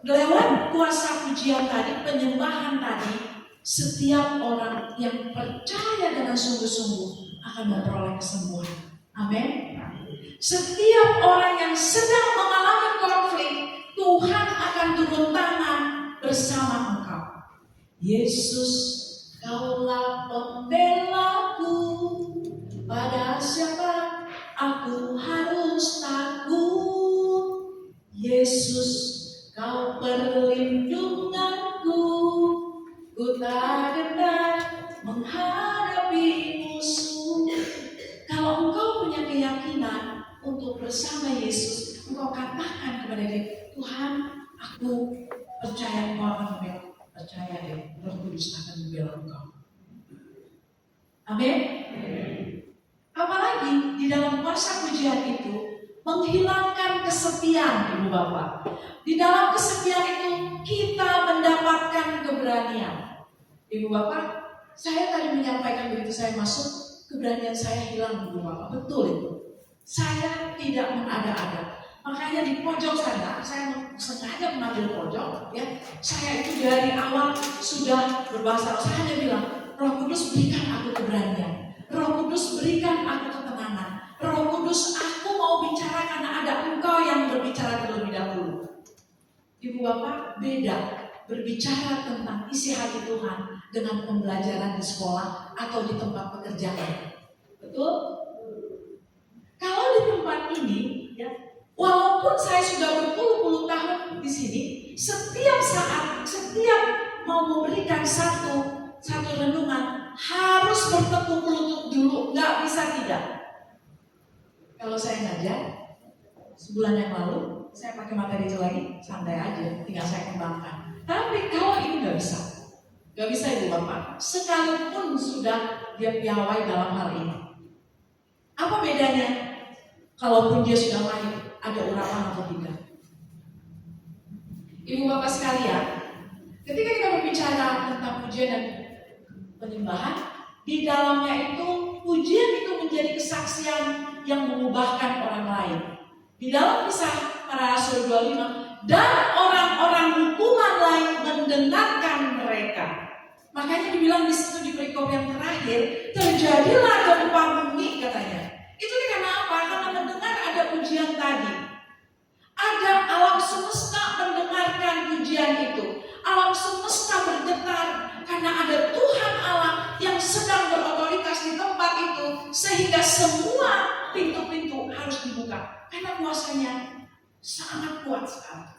Lewat kuasa pujian tadi, penyembahan tadi, setiap orang yang percaya dengan sungguh-sungguh akan memperoleh kesembuhan. Amin. Setiap orang yang sedang mengalami konflik, Tuhan akan turun tangan bersama engkau. Yesus, Kaulah pembelaku, pada siapa aku harus takut. Yesus, Kau perlindunganku, ku tak gentar menghadapi musuh. Kalau engkau punya keyakinan untuk bersama Yesus, engkau katakan kepada dia, Tuhan, aku percaya engkau akan membela. Percaya deh, Roh Kudus akan membela engkau. Amin. Apalagi di dalam kuasa pujian itu menghilangkan kesepian, Ibu Bapak. Di dalam kesepian itu kita mendapatkan keberanian. Ibu Bapak, saya tadi menyampaikan begitu saya masuk, keberanian saya hilang, Ibu Bapak. Betul itu. Saya tidak mengada-ada. Makanya di pojok sana, saya sengaja mengambil pojok, ya. Saya itu dari awal sudah berbahasa, saya hanya bilang, Roh Kudus berikan aku keberanian, Roh Kudus berikan aku ketenangan, Roh Kudus aku mau bicara karena ada Engkau yang berbicara terlebih dahulu. Ibu Bapak, beda berbicara tentang isi hati Tuhan dengan pembelajaran di sekolah atau di tempat pekerjaan. Betul? Kalau di tempat ini, ya, walaupun saya sudah berpuluh-puluh tahun di sini, setiap saat, setiap mau memberikan satu renungan harus bertepuk lutut dulu, nggak bisa tidak. Kalau saya ngajar sebulan yang lalu, saya pakai materi itu lagi, santai aja, tinggal saya kembangkan. Tapi kalau ini nggak bisa Ibu Bapak, sekalipun sudah dia piawai dalam hal ini. Apa bedanya? Kalaupun dia sudah lahir, ada urapan atau tidak? Ibu Bapak sekalian, ketika kita berbicara tentang pujian dan penyembahan, di dalamnya itu pujian itu menjadi kesaksian yang mengubahkan orang lain. Di dalam Kisah Para Rasul 25, dan orang-orang hukuman lain mendengarkan mereka. Makanya dibilang di situ di perikop yang terakhir, terjadilah gempa bumi katanya. Itu karena apa? Karena mendengar ada pujian tadi. terbuka karena kuasanya sangat kuat sekali.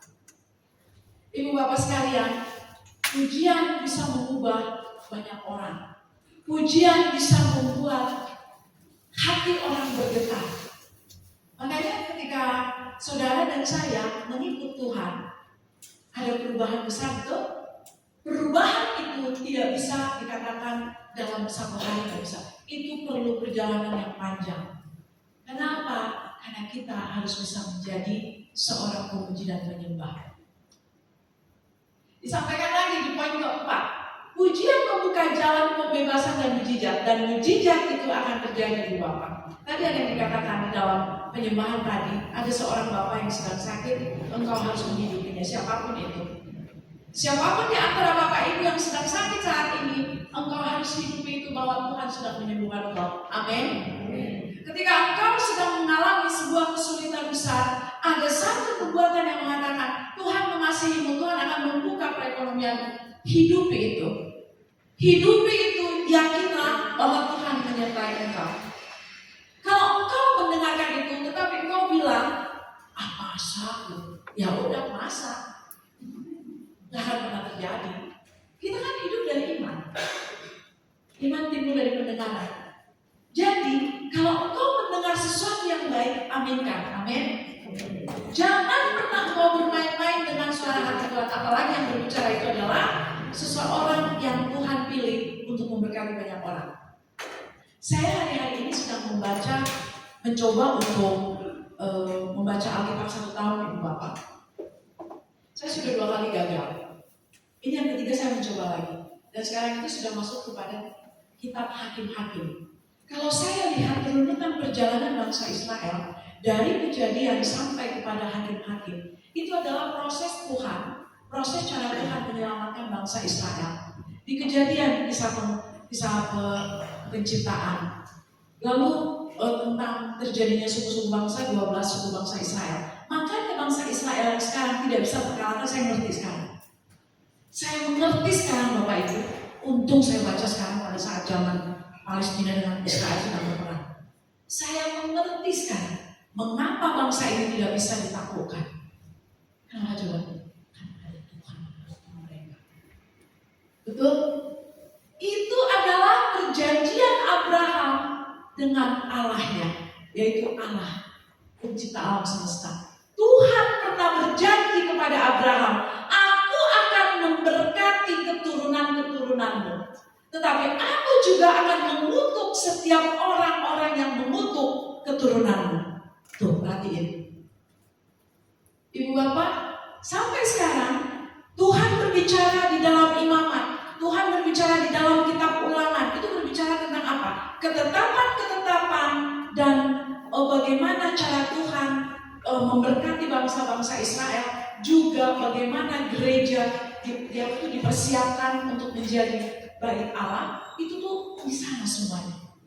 Ibu bapak sekalian, pujian bisa mengubah banyak orang. Pujian bisa membuat hati orang bergetar. Makanya ketika saudara dan saya mengikut Tuhan, ada perubahan besar itu. Perubahan itu tidak bisa dikatakan dalam satu hari, tidak bisa. Itu perlu perjalanan yang panjang. Kenapa? Karena kita harus bisa menjadi seorang pemuji dan penyembah. Disampaikan lagi di poin keempat, pujian membuka jalan pembebasan dan mujizat itu akan terjadi di Bapak. Tadi ada yang dikatakan dalam penyembahan tadi, ada seorang Bapak yang sedang sakit, engkau harus menghidupinya, siapapun itu. Siapapun di antara Bapak Ibu yang sedang sakit saat ini, engkau harus hidupi itu bahwa Tuhan sedang menyembuhkan engkau. Amin. Ketika engkau sedang mengalami sebuah kesulitan besar, ada satu perbuatan yang mengatakan Tuhan mengasihimu, Tuhan akan membuka perekonomian. Hidupi itu. Hidupi itu, yakinlah bahwa Tuhan menyertai engkau. Kalau engkau mendengarkan itu, tetapi engkau bilang, masa? Ya udah masa. Gak akan pernah terjadi. Kita kan hidup dari iman. Iman timbul dari pendengaran. Jadi, kalau engkau mendengar sesuatu yang baik, aminkan. Amin. Jangan pernah engkau bermain-main dengan suara hati Tuhan. Apalagi yang berbicara itu adalah seseorang yang Tuhan pilih untuk memberkati banyak orang. Saya hari-hari ini sedang mencoba untuk membaca Alkitab 1 tahun, Ibu Bapak. Saya sudah 2 kali gagal. Ini yang ketiga saya mencoba lagi. Dan sekarang itu sudah masuk kepada kitab Hakim-Hakim. Kalau saya lihat runutan perjalanan bangsa Israel dari Kejadian sampai kepada Hakim-Hakim, itu adalah proses Tuhan, proses cara Tuhan menyelamatkan bangsa Israel. Di Kejadian kisah penciptaan. Lalu tentang terjadinya suku-suku bangsa, 12 suku bangsa Israel. Makanya bangsa Israel yang sekarang tidak bisa terkalahkan, saya mengerti sekarang. Saya mengerti sekarang Bapak Ibu. Untung saya baca sekarang pada saat zaman Palestina dengan Israel sedang berperang. Saya mengerti sekarang mengapa bangsa ini tidak bisa ditaklukkan. Kenapa coba? Karena ada Tuhan bersama mereka. Betul? Itu adalah perjanjian Abraham dengan Allahnya, yaitu Allah pencipta alam semesta. Tuhan pernah berjanji kepada Abraham, aku akan memberkati keturunan-keturunanmu, tetapi aku juga akan mengutuk setiap orang-orang yang mengutuk keturunanmu. Tuh, perhatiin. Ibu Bapak, sampai sekarang Tuhan berbicara di dalam Imamat, Tuhan berbicara di dalam kitab Ulangan. Itu berbicara tentang apa? Ketetapan-ketetapan dan bagaimana cara Tuhan memberkati bangsa-bangsa Israel, juga bagaimana gereja dia itu dipersiapkan untuk menjadi bait Allah. Itu tuh di sana semuanya,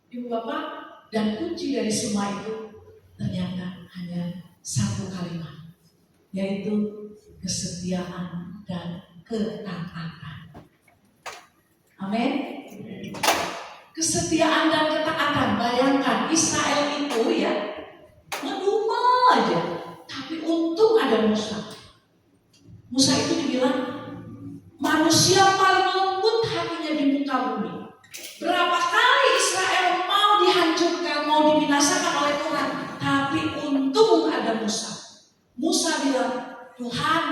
Ibu Bapak. Dan kunci dari semua itu ternyata hanya satu kalimat, yaitu kesetiaan dan ketaatan. Amin. Kesetiaan dan ketaatan. Bayangkan Israel itu ya ngedumel aja, tapi untung ada Musa. Musa itu dibilang manusia paling lembut hatinya di muka bumi. Berapa kali Israel mau dihancurkan, mau dibinasakan oleh Tuhan, tapi untung ada Musa. Musa bilang, Tuhan,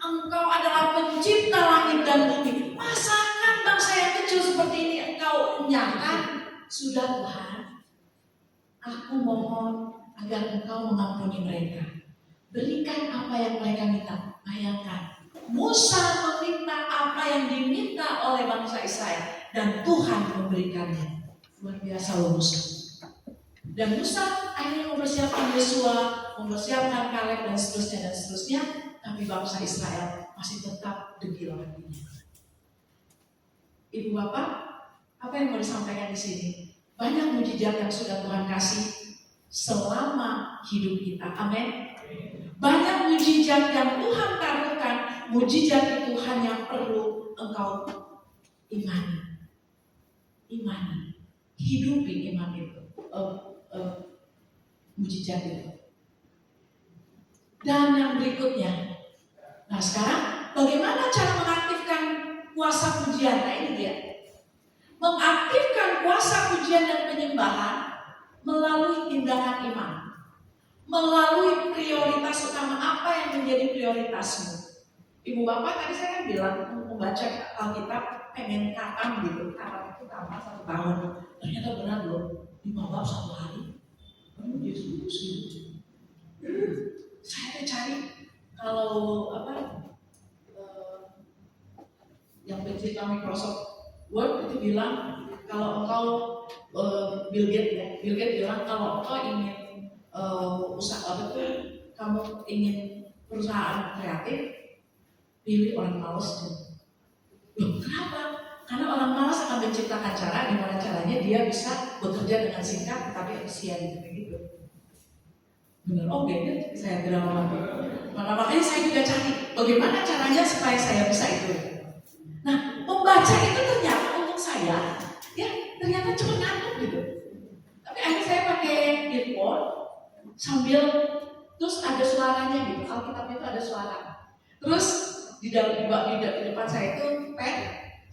Engkau adalah pencipta langit dan bumi. Masakan bangsa yang kecil seperti ini Engkau enyahkan? Sudah Tuhan, aku mohon agar Engkau mengampuni mereka. Berikan apa yang mereka minta. Bayangkan, Musa meminta apa yang diminta oleh bangsa Israel, dan Tuhan memberikannya. Luar biasa loh Musa. Dan Musa akhirnya mempersiapkan Yosua, mempersiapkan Kaleb dan seterusnya. Tapi bangsa Israel masih tetap degil hatinya. Ibu Bapak, apa yang mau disampaikan di sini? Banyak mujizat yang sudah Tuhan kasih selama hidup kita. Amin. Banyak mujizat yang Tuhan taruhkan. Mujizat itu hanya perlu engkau imani. Hidupi iman itu. mujizat itu. Dan yang berikutnya, nah sekarang bagaimana cara mengaktifkan kuasa pujian? Nah ini dia. Mengaktifkan kuasa pujian dan penyembahan melalui tindakan iman. Melalui prioritas utama, apa yang menjadi prioritasmu. Ibu bapak tadi saya kan bilang membaca Alkitab pengen katam gitu. Katam itu tamat 1 tahun. Ternyata benar loh, 5 bab 1 hari. Yesus gitu. Saya cari kalau yang pencipta Microsoft Word itu bilang kalau engkau Bill Gates bilang kalau engkau ingin usaha kamu ingin perusahaan kreatif, pilih orang malas. Loh, kenapa? Karena orang malas akan menciptakan cara di mana caranya dia bisa bekerja dengan singkat tetapi efisien gitu. Benar, oke, saya bilang makanya saya juga cari bagaimana caranya supaya saya bisa itu. Nah, membaca itu ternyata untuk saya, ya ternyata cuma ngantuk gitu. Tapi akhirnya saya pakai earphone sambil terus ada suaranya gitu. Alkitab itu ada suara. Terus di depan saya itu pen,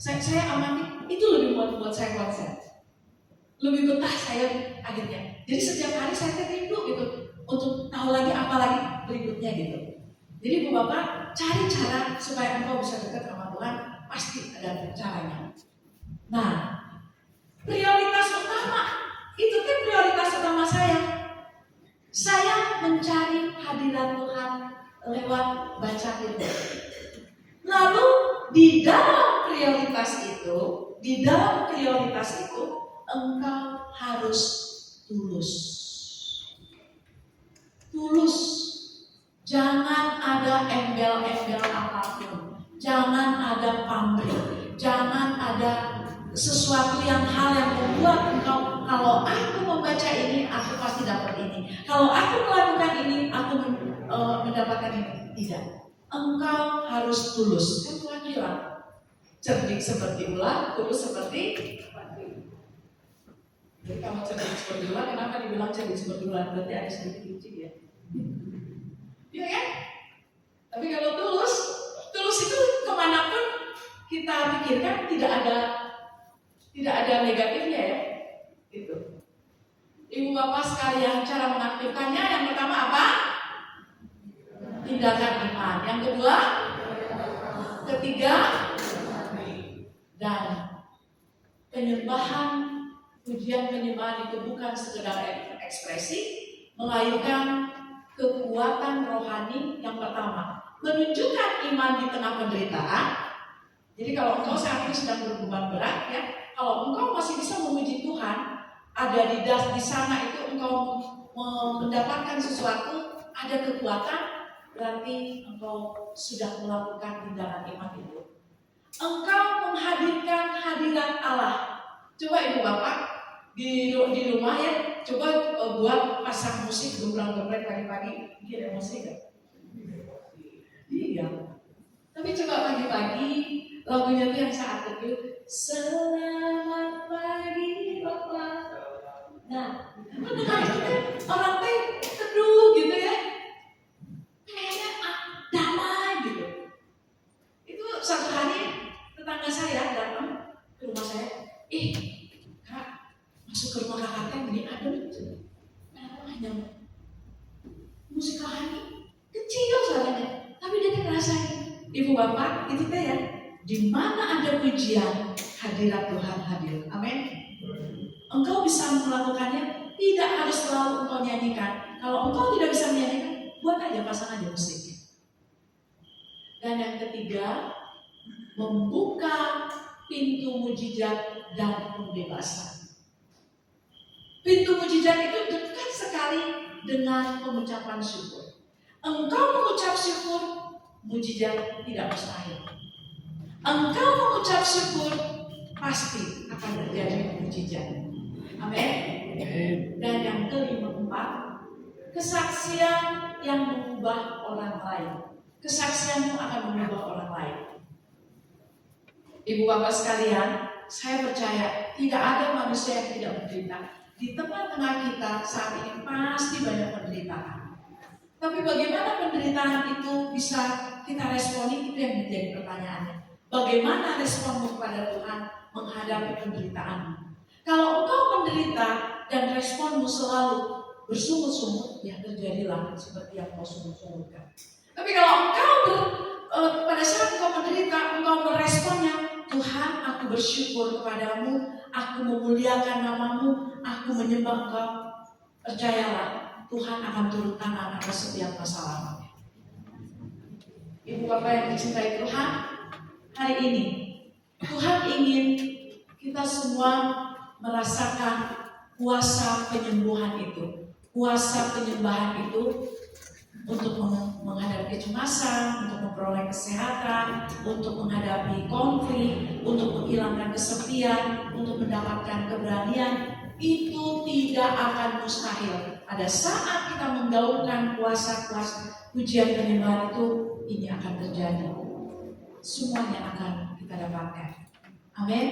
saya amati itu lebih buat saya konsen, lebih betah saya akhirnya. Jadi setiap hari saya rindu gitu untuk tahu lagi apa lagi berikutnya gitu. Jadi Bu Bapak cari cara supaya engkau bisa dekat sama Tuhan, pasti ada caranya. Nah, prioritas utama itu kan prioritas utama saya. Saya mencari hadirat Tuhan lewat baca Firman. Lalu di dalam prioritas itu engkau harus tulus. Jangan ada embel-embel apapun. Jangan ada pamrih. Jangan ada sesuatu hal yang membuat engkau, kalau aku membaca ini, aku pasti dapat ini. Kalau aku melakukan ini, aku mendapatkan ini. Tidak. Engkau harus tulus. Kan Tuhan bilang, cerdik seperti ular, tulus seperti batu. Jadi kalau cerdik seperti ular, kenapa dibilang cerdik seperti ular? Berarti ada sedikit licik ya. Iya kan? Tapi kalau tulus itu kemanapun kita pikirkan tidak ada negatifnya ya. Gitu. Ibu bapak sekalian, cara mengaktifkannya yang pertama apa? Tindakan iman. Yang kedua, ketiga, dan penyembahan, pujian penyembahan itu bukan sekedar ekspresi, melainkan kekuatan rohani yang pertama, menunjukkan iman di tengah penderitaan. Jadi kalau engkau saat ini sedang berbeban berat ya, kalau engkau masih bisa memuji Tuhan, ada di sana itu engkau mendapatkan sesuatu, ada kekuatan, berarti engkau sudah melakukan tindakan iman itu. Engkau menghadirkan hadirat Allah. Coba ibu bapak di rumah ya, coba buat pasang musik gembrang-gembrang pagi-pagi, bikin emosi gak? Iya. Tapi coba pagi-pagi lagunya tuh yang saat itu, selamat pagi Bapak. Nah, mendengar itu kan orang tuh teduh gitu ya, kayaknya damai gitu. Itu satu hari tetangga saya datang ke rumah saya, Kak, masuk ke rumah kakak kan gini adem gitu. Kenapa hanya musik rohani kecil suaranya, tapi dia ngerasain. Ibu bapak itu teh ya, di mana ada pujian, hadirat Tuhan hadir. Amin. Engkau bisa melakukannya, tidak harus selalu engkau nyanyikan. Kalau engkau tidak bisa menyanyikan, buat aja, pasang aja musiknya. Dan yang ketiga, membuka pintu mujizat dan pembebasan. Pintu mujizat itu dekat sekali dengan pengucapan syukur. Engkau mengucap syukur, mujizat tidak mustahil. Engkau mengucap syukur, pasti akan terjadi mujizat. Amin. Dan yang keempat, kesaksian yang mengubah orang lain. Kesaksianmu akan mengubah orang lain. Ibu bapak sekalian, saya percaya tidak ada manusia yang tidak menderita. di tengah-tengah kita saat ini pasti banyak penderitaan. Tapi bagaimana penderitaan itu bisa kita responi, itu yang menjadi pertanyaannya. Bagaimana responmu kepada Tuhan menghadapi penderitaan? Kalau engkau menderita dan responmu selalu bersungut-sungut, ya terjadilah seperti yang kau sungut-sungutkan. Tapi kalau engkau pada saat engkau menderita, engkau meresponnya, Tuhan, aku bersyukur kepadamu, aku memuliakan namamu, aku menyembah engkau. Percayalah, Tuhan akan turun tangan atas setiap masalah. Ibu bapak yang dicintai Tuhan, hari ini Tuhan ingin kita semua merasakan kuasa penyembuhan itu, kuasa penyembahan itu untuk menghadapi kecemasan, untuk memperoleh kesehatan, untuk menghadapi konflik, untuk menghilangkan kesepian, untuk mendapatkan keberanian. Itu tidak akan mustahil. Pada saat kita menggaungkan kuasa-kuasa pujian penyembahan itu, ini akan terjadi. Semuanya akan kita dapatkan. Amin.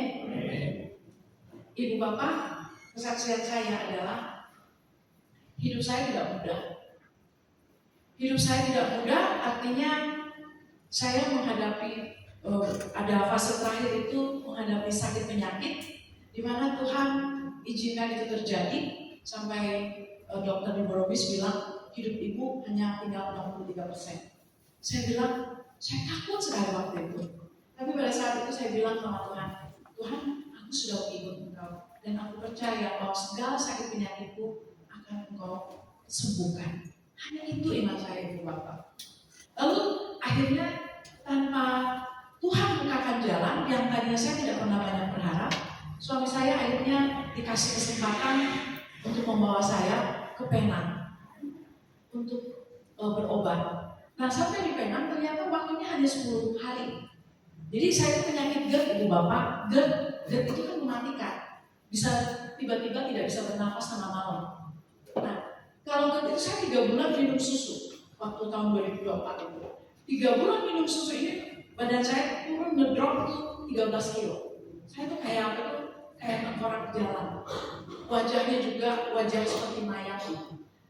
Ibu bapak, kesaksian saya adalah hidup saya tidak mudah. Hidup saya tidak mudah artinya saya menghadapi ada fase terakhir itu menghadapi sakit penyakit di mana Tuhan izinkan itu terjadi sampai dokter neurologis bilang hidup ibu hanya tinggal 63%. Saya bilang saya takut sekali waktu itu. Tapi pada saat itu saya bilang sama Tuhan, Tuhan aku sudah mengikut Engkau dan aku percaya bahwa segala sakit penyakitku akan Engkau sembuhkan. Hanya itu iman saya ibu bapak. Lalu akhirnya tanpa Tuhan bukakan jalan yang tadinya saya tidak pernah banyak berharap, suami saya akhirnya dikasih kesempatan untuk membawa saya ke Penang untuk berobat. Nah sampai di Penang ternyata waktunya hanya 10 hari. Jadi saya penyakit GERD ibu bapak, GERD itu kan mematikan, bisa tiba-tiba tidak bisa bernafas tengah malam. Nah kalau GERD itu saya 3 bulan minum susu waktu tahun 2024 itu. 3 bulan minum susu ini badan saya turun ngedrop tuh 13 kilo. Saya tuh kayak apa tuh? Kayak orang jalan. Wajahnya juga wajah seperti mayat.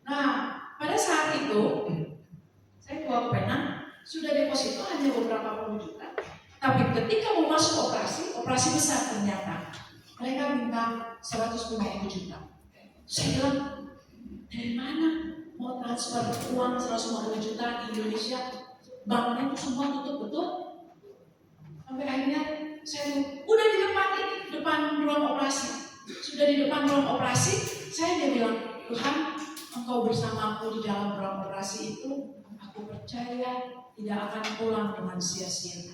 Nah, pada saat itu saya keluar ke Penang, sudah deposito hanya beberapa puluh juta. Tapi ketika mau masuk operasi besar ternyata mereka minta 150 juta. Saya bilang, dari mana mau transfer uang 150 juta di Indonesia? Banknya itu semua tutup betul. Sampai akhirnya saya udah di depan ruang operasi. Sudah di depan ruang operasi, dia bilang, Tuhan, Engkau bersamaku di dalam ruang operasi itu. Aku percaya tidak akan pulang dengan sia-sia.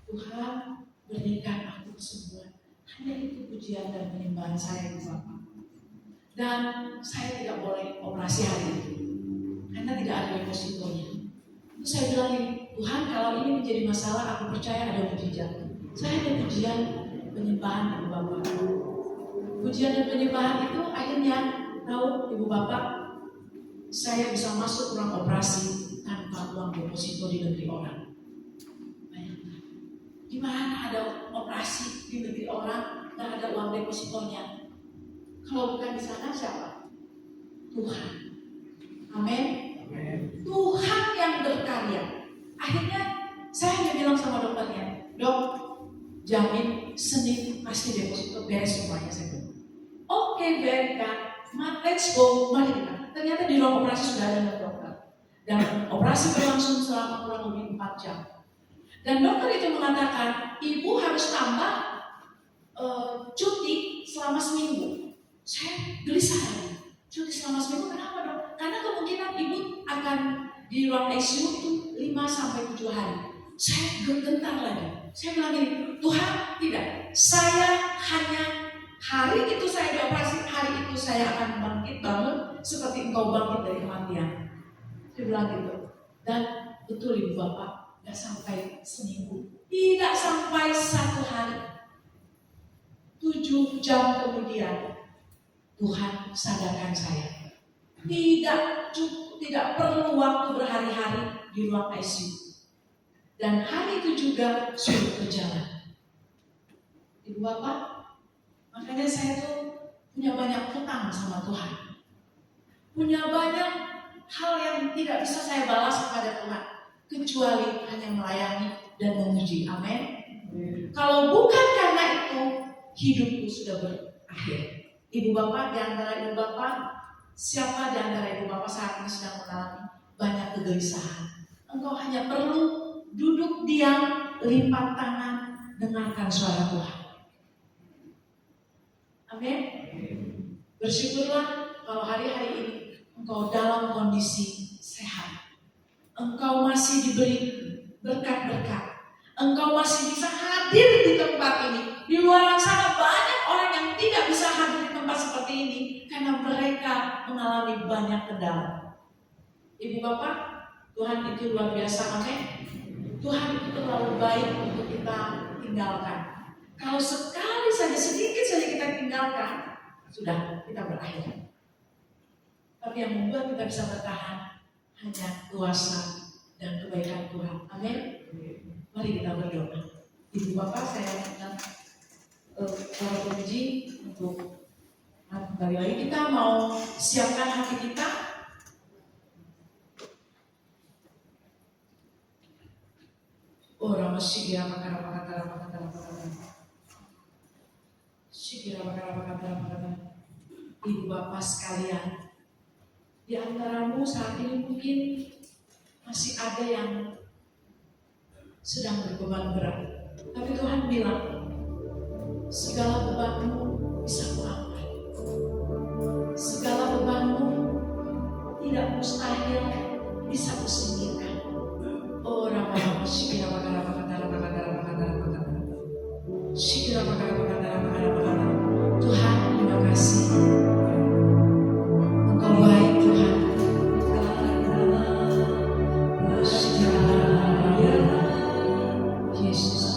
Tuhan, berikan aku kesembuhan. Hanya itu pujian dan penyembahan saya Bapak. Dan saya tidak boleh operasi hari itu, karena tidak ada depositonya. Terus saya bilang, Tuhan, kalau ini menjadi masalah, aku percaya ada mujizat. Saya ada pujian penyembahan Ibu Bapak. Pujian dan penyembahan itu akhirnya tahu Ibu Bapak, saya bisa masuk ruang operasi tanpa uang deposito di negeri orang. Bayangkan, di mana ada operasi di negeri orang dan ada uang depositonya? Kalau bukan di sana siapa? Tuhan. Amin. Tuhan yang berkarya. Akhirnya saya bilang sama dokternya, Dok, jamin Senin pasti deposito beres semuanya. Saya bilang, oke, baikkan, let's go, mari kita. Ternyata di ruang operasi sudah ada dokter. Dan operasi berlangsung selama kurang lebih 4 jam. Dan dokter itu mengatakan, ibu harus tambah cuti selama seminggu. Saya gelisah lagi. Cuti selama seminggu kenapa dok? Karena kemungkinan ibu akan di ruang ICU itu 5-7 hari. Saya gentar lagi. Saya bilang gini, Tuhan tidak. Saya hanya hari itu saya dioperasi, hari itu saya akan bangkit bangun seperti engkau bangkit dari kematian. Saya bilang gitu. Dan betul ibu bapak, tidak sampai seminggu, tidak sampai 1 hari, 7 jam kemudian Tuhan sadarkan saya. Tidak perlu waktu berhari-hari di ruang ICU. Dan hari itu juga sudah berjalan. Ibu bapak, makanya saya tuh punya banyak hutang sama Tuhan, punya banyak hal yang tidak bisa saya balas kepada Tuhan, kecuali hanya melayani dan memuji. Amin. Kalau bukan karena itu, hidupku sudah berakhir. Ibu bapak, di antara ibu bapak, siapa di antara ibu bapak saat ini sedang mengalami banyak kegelisahan? Engkau hanya perlu duduk diam, lipat tangan, dengarkan suara Tuhan. Amin. Bersyukurlah kalau hari-hari ini engkau dalam kondisi sehat. Engkau masih diberi berkat-berkat. Engkau masih bisa hadir di tempat ini. Di luar sana banyak orang yang tidak bisa hadir di tempat seperti ini karena mereka mengalami banyak kendala. Ibu bapak, Tuhan itu luar biasa. Amin. Tuhan itu terlalu baik untuk kita tinggalkan. Kalau sekali saja, sedikit saja kita tinggalkan, sudah kita berakhir. Tapi yang membuat kita bisa bertahan hanya kuasa dan kebaikan Tuhan. Amin. Mari kita berdoa. Ibu bapak, saya minta para pemuji untuk kembali lagi. Kita mau siapkan hati kita. Oh, Ramasyigira makara makara makara makara. Syigira makara makara makara. Ibu bapak sekalian, di antaramu saat ini mungkin masih ada yang sedang berbeban berat. Tapi Tuhan bilang, segala bebanmu bisa kuangkat. Segala bebanmu tidak mustahil bisa kusingkirkan. Oh, Rama Shikira Makara Makara Makara Makara Makara. Shikira Makara Makara Makara Makara. Tuhan, terima kasih. Engkau baik, Tuhan. Yesus.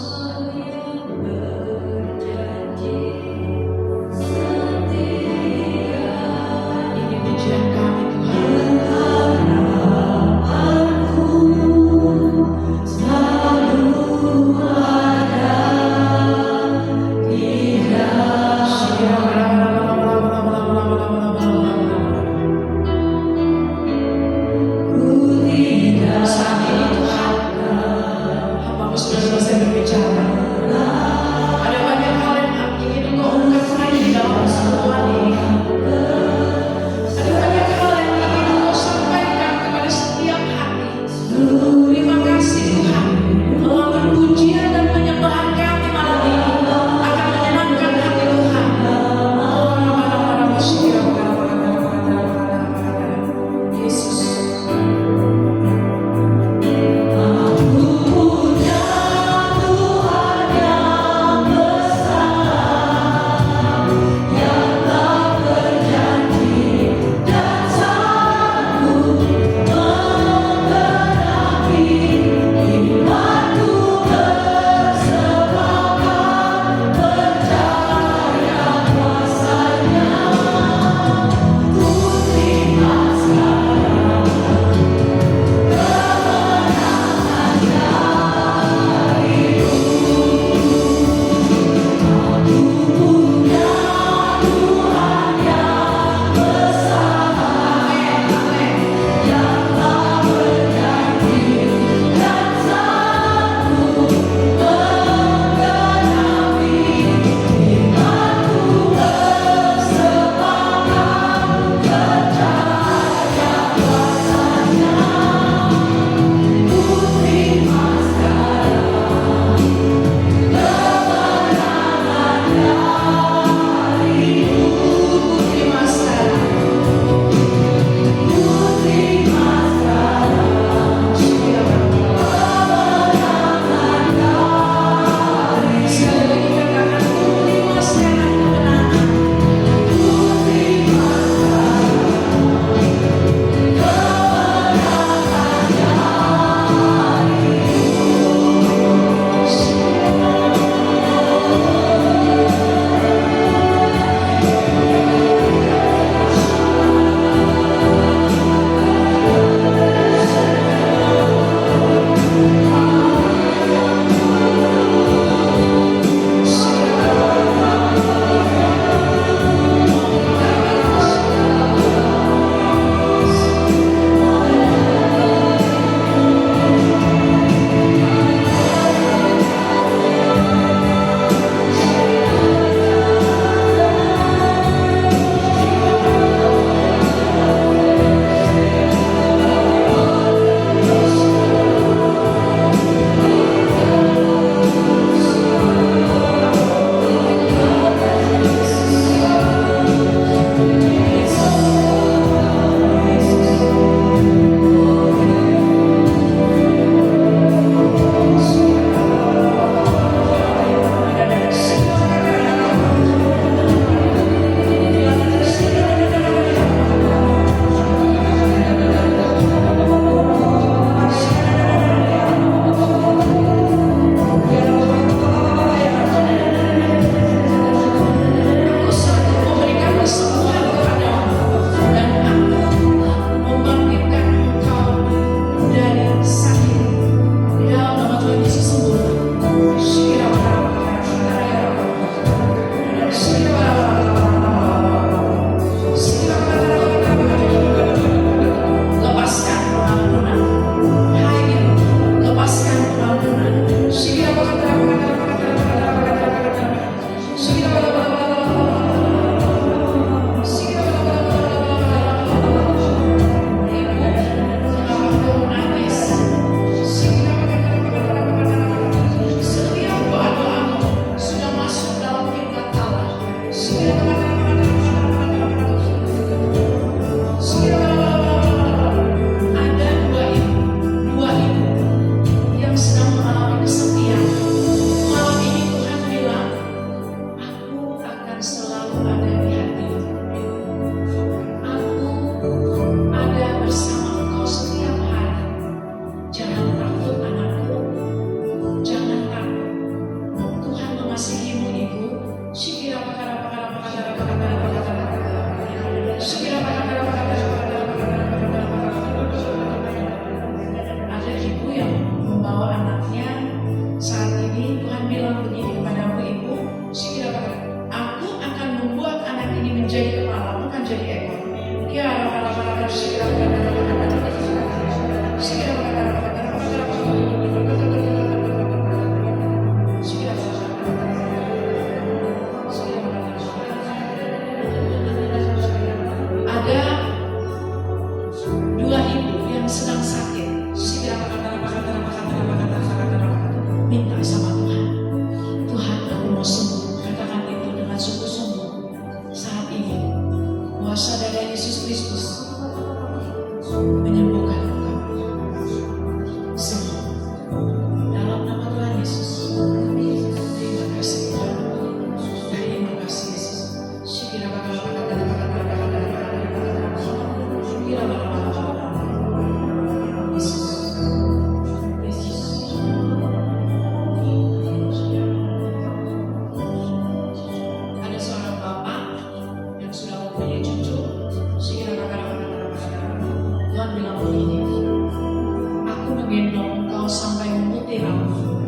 menggendong engkau sampai memutih rambut.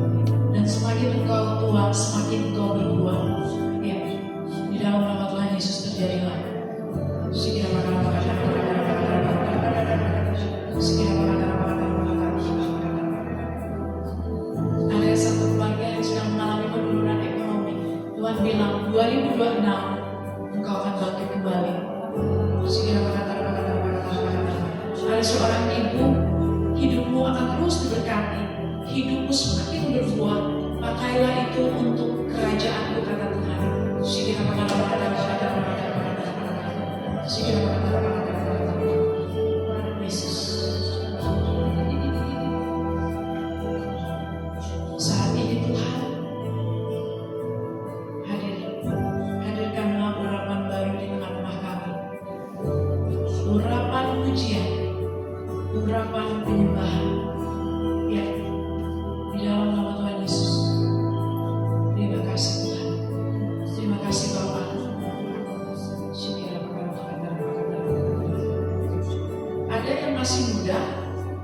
Dan semakin engkau tua, semakin engkau berbuah. Ya, di dalam nama Tuhan Yesus terjadilah. Ada satu keluarga yang sedang mengalami penurunan ekonomi. Tuhan bilang 2026 engkau akan bangkit kembali. Ada seorang ibu, hidupmu akan terus diberkati, hidupmu semakin berbuah. Pakailah itu untuk kerajaanku, kata Tuhan. Yesus. Saat ini Tuhan hadirkanlah urapan baru di tengah-tengah kami. Urapan pujian, urapan penyembahan. Ya, di dalam nama Tuhan Yesus. Terima kasih Tuhan. Terima kasih Bapa. Ada yang masih muda,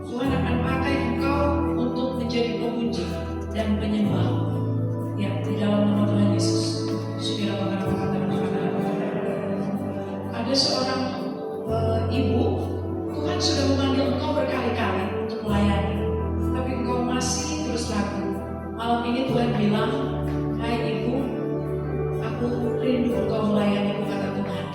Tuhan akan pakai engkau untuk menjadi pemuji dan penyembah. Ya, di dalam nama Tuhan Yesus. Ada seorang ibu, Tuhan sudah memanggil engkau berkali-kali untuk melayani, tapi engkau masih terus ragu. Malam ini Tuhan bilang, hai ibu, aku rindu engkau melayani, kata Tuhan.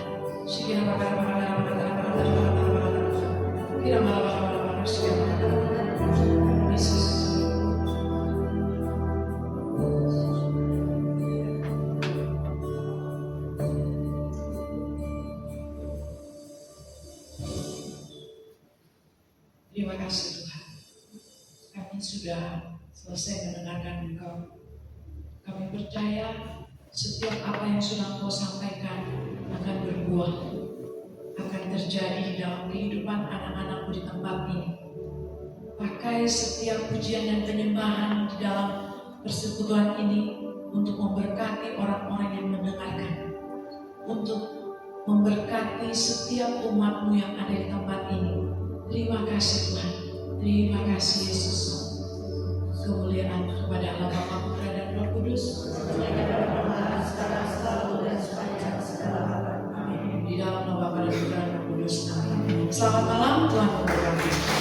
Yesus. Terima kasih Tuhan. Kami sudah selesai mendengarkan engkau. Kami percaya setiap apa yang sudah engkau sampaikan akan berbuah, akan terjadi di dalam kehidupan anak-anakmu di tempat ini. Pakai setiap pujian dan penyembahan di dalam persekutuan ini untuk memberkati orang-orang yang mendengarkan, untuk memberkati setiap umatmu yang ada di tempat ini. Terima kasih Tuhan, terima kasih Yesus. Kemuliaan kepada Allah Bapa, Putra dan Roh Kudus. Di dalam nama Bapa dan Putra dan Roh Kudus. Amin. Selamat malam, Tuhan memberkati.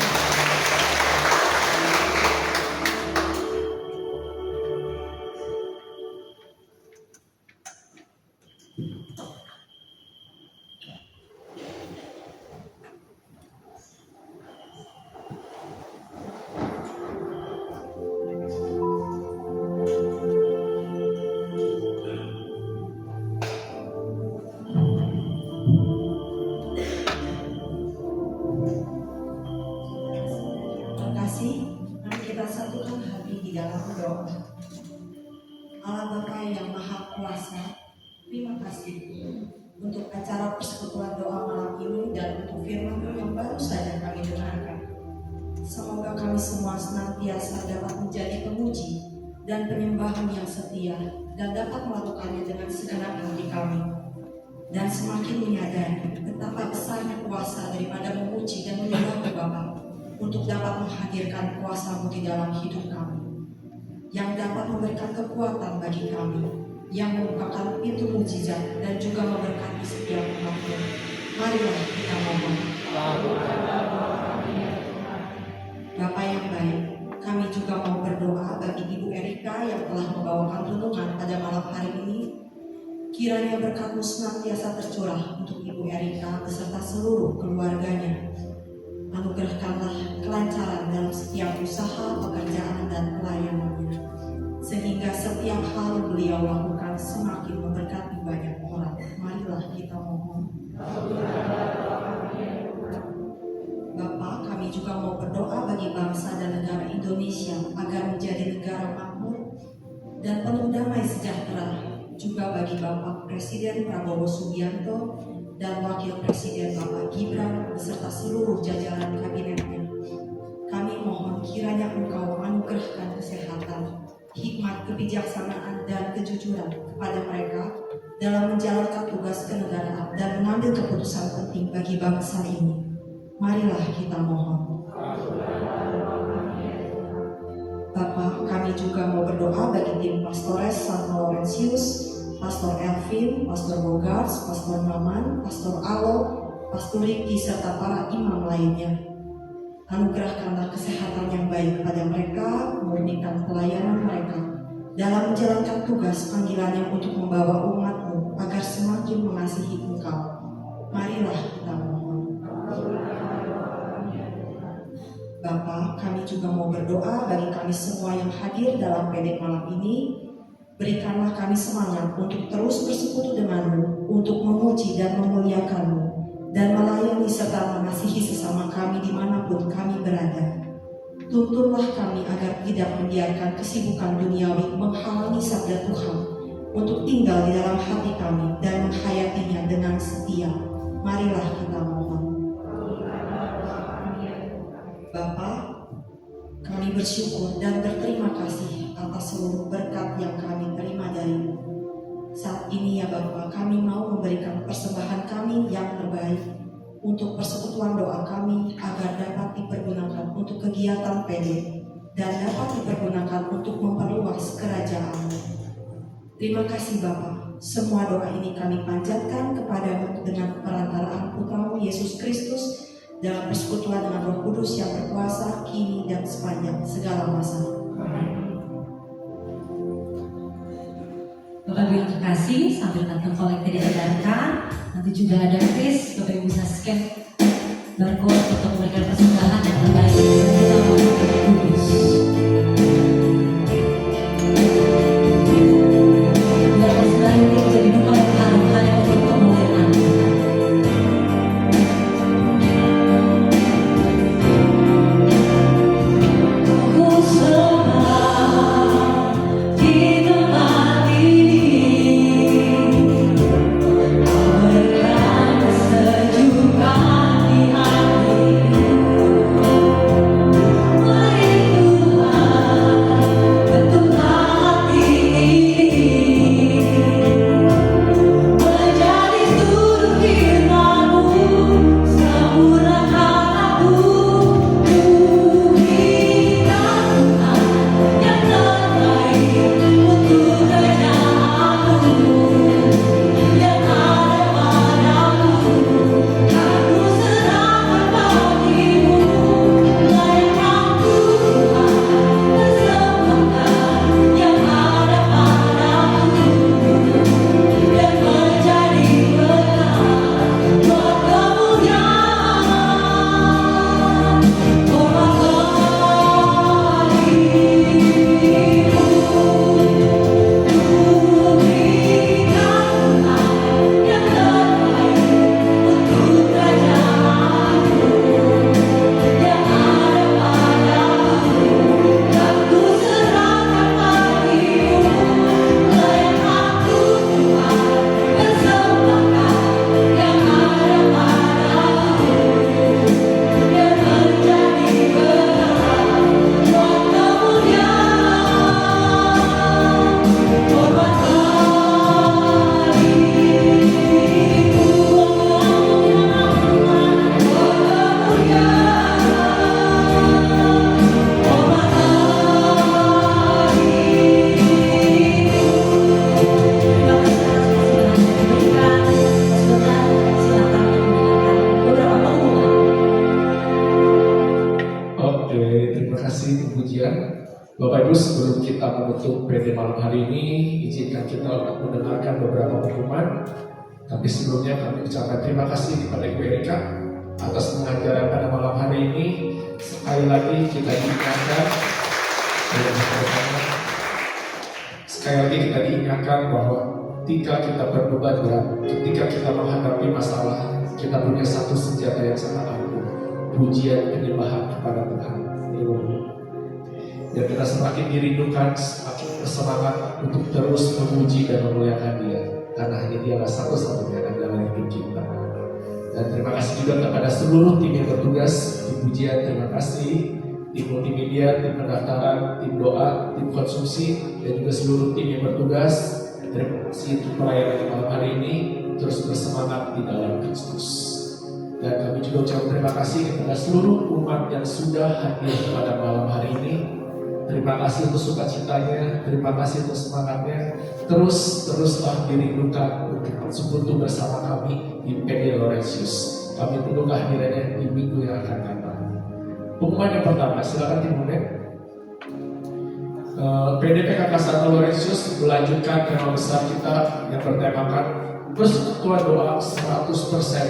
Mari kita satukan hati di dalam doa. Allah Bapa yang Maha Kuasa, terima kasih untuk acara persekutuan doa malam ini dan untuk firman-Mu yang baru saja kami dengarkan. Semoga kami semua senantiasa dapat menjadi pemuji dan penyembahan yang setia dan dapat melakukannya dengan segenap hati kami. Dan semakin menyadari betapa besarnya kuasa daripada memuji dan menyembah Bapa, untuk dapat menghadirkan kuasa-Mu di dalam hidup kami, yang dapat memberikan kekuatan bagi kami, yang membukakan pintu mukjizat dan juga memberkati setiap umat-Mu. Marilah kita mohon. Bapa yang baik, kami juga mau berdoa bagi Ibu Erika yang telah membawakan renungan pada malam hari ini. Kiranya berkat-Mu senantiasa tercurah untuk Ibu Erika beserta seluruh keluarganya. Anugerahkanlah kelancaran dalam setiap usaha, pekerjaan, dan pelayanannya, sehingga setiap hal yang beliau lakukan semakin memberkati banyak orang. Marilah kita mohon. Bapa, kami juga mau berdoa bagi bangsa dan negara Indonesia agar menjadi negara makmur dan penuh damai sejahtera. Juga bagi Bapak Presiden Prabowo Subianto dan Wakil Presiden Bapak Gibran beserta seluruh jajaran kabinetnya. Kami mohon kiranya Engkau anugerahkan kesehatan, hikmat, kebijaksanaan, dan kejujuran kepada mereka dalam menjalankan tugas kenegaraan dan mengambil keputusan penting bagi bangsa ini. Marilah kita mohon. juga mau berdoa bagi tim Pastores Santo Laurentius, Pastor Elvin, Pastor Bogars, Pastor Maman, Pastor Alo, Pastor Ricky, serta para imam lainnya. Anugerahkanlah kesehatan yang baik pada mereka, murnikan pelayanan mereka dalam menjalankan tugas panggilannya untuk membawa umat-Mu agar semakin mengasihi Engkau. Marilah kita mohon. Bapa, kami juga mau berdoa bagi kami semua yang hadir dalam PD malam ini. Berikanlah kami semangat untuk terus bersekutu dengan-Mu, untuk memuji dan memuliakan-Mu, dan melayani serta mengasihi sesama kami dimanapun kami berada. Tuntunlah kami agar tidak membiarkan kesibukan duniawi menghalangi sabda Tuhan untuk tinggal di dalam hati kami dan menghayatinya dengan setia. Marilah kita mohon. Bapa, kami bersyukur dan berterima kasih atas seluruh berkat yang kami terima dari-Mu. Saat ini ya Bapa, kami mau memberikan persembahan kami yang terbaik untuk persekutuan doa kami agar dapat dipergunakan untuk kegiatan PD dan dapat dipergunakan untuk memperluas kerajaan-Mu. Terima kasih Bapa, semua doa ini kami panjatkan kepada-Mu dengan perantaraan Putra-Mu Yesus Kristus dalam persekutuan dengan Roh Kudus yang berkuasa kini dan sepanjang segala masa. Bapak Ibu yang terkasih, sambil kantong kolektif diedarkan, nanti juga ada kris, Bapak Ibu bisa scan barcode untuk memberikan persembahan yang terbaik kita mau kudus. Biar persembahan ini menjadi duka yang harum hanya untuk kemuliaan. Aku sembah di tempat ini. Kesejukan di hati. Bapak Ibu, sebelum kita menutup PD malam hari ini, izinkan kita untuk mendengarkan beberapa pengumuman. Tapi sebelumnya kami ucapkan terima kasih kepada Ibu Erika atas pengajaran pada malam hari ini. Sekali lagi kita diingatkan, bahwa ketika kita berbeban berat, ketika kita menghadapi masalah, kita punya satu senjata yang sangat ampuh, pujian penyembahan kepada Tuhan. Dan kita semakin dirindukan, semakin bersemangat untuk terus memuji dan memuliakan Dia, karena hanya Dialah satu-satunya andalan hidup kita. Dan terima kasih juga kepada seluruh tim yang bertugas di pujian. Terima kasih tim multimedia, tim pendaftaran, tim doa, tim konsumsi, dan juga seluruh tim yang bertugas. Terima kasih untuk pelayanan malam hari ini, terus bersemangat di dalam Kristus. Dan kami juga ucapkan terima kasih kepada seluruh umat yang sudah hadir pada malam hari ini. Terima Terima kasih untuk sukacitanya, terima kasih untuk semangatnya. Teruslah dirindukan untuk bersekutu bersama kami di PD Laurentius. Kami tunggu kehadirannya di minggu yang akan datang. Pengumuman yang pertama, silakan Timunet. PDP KK1 Laurentius melanjutkan tema besar kita yang bertemakan persekutuan doa 100%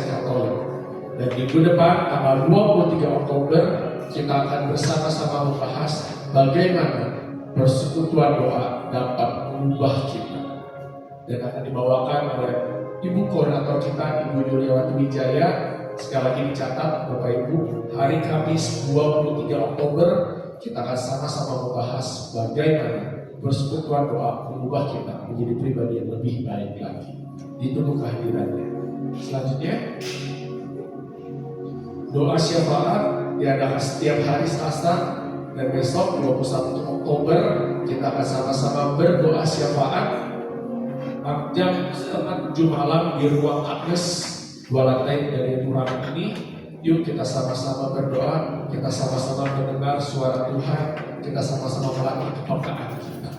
Katolik. Dan minggu depan tanggal 23 Oktober kita akan bersama-sama membahas bagaimana persekutuan doa dapat mengubah kita. Dan akan dibawakan oleh Ibu Koordinator kita, Ibu Yuliawati Wijaya. Sekali lagi dicatat Bapak Ibu, hari Kamis 23 Oktober kita akan sama-sama membahas bagaimana persekutuan doa mengubah kita menjadi pribadi yang lebih baik lagi. Ditunggu kehadirannya. Selanjutnya, doa syafaat diadakan setiap hari Selasa, dan besok 21 Oktober kita akan sama-sama berdoa syafaat jam 6:30 malam di ruang Agnes 2 lantai dari ruangan ini. Yuk kita sama-sama berdoa, kita sama-sama mendengar suara Tuhan, kita sama-sama melatih kepekaan kita.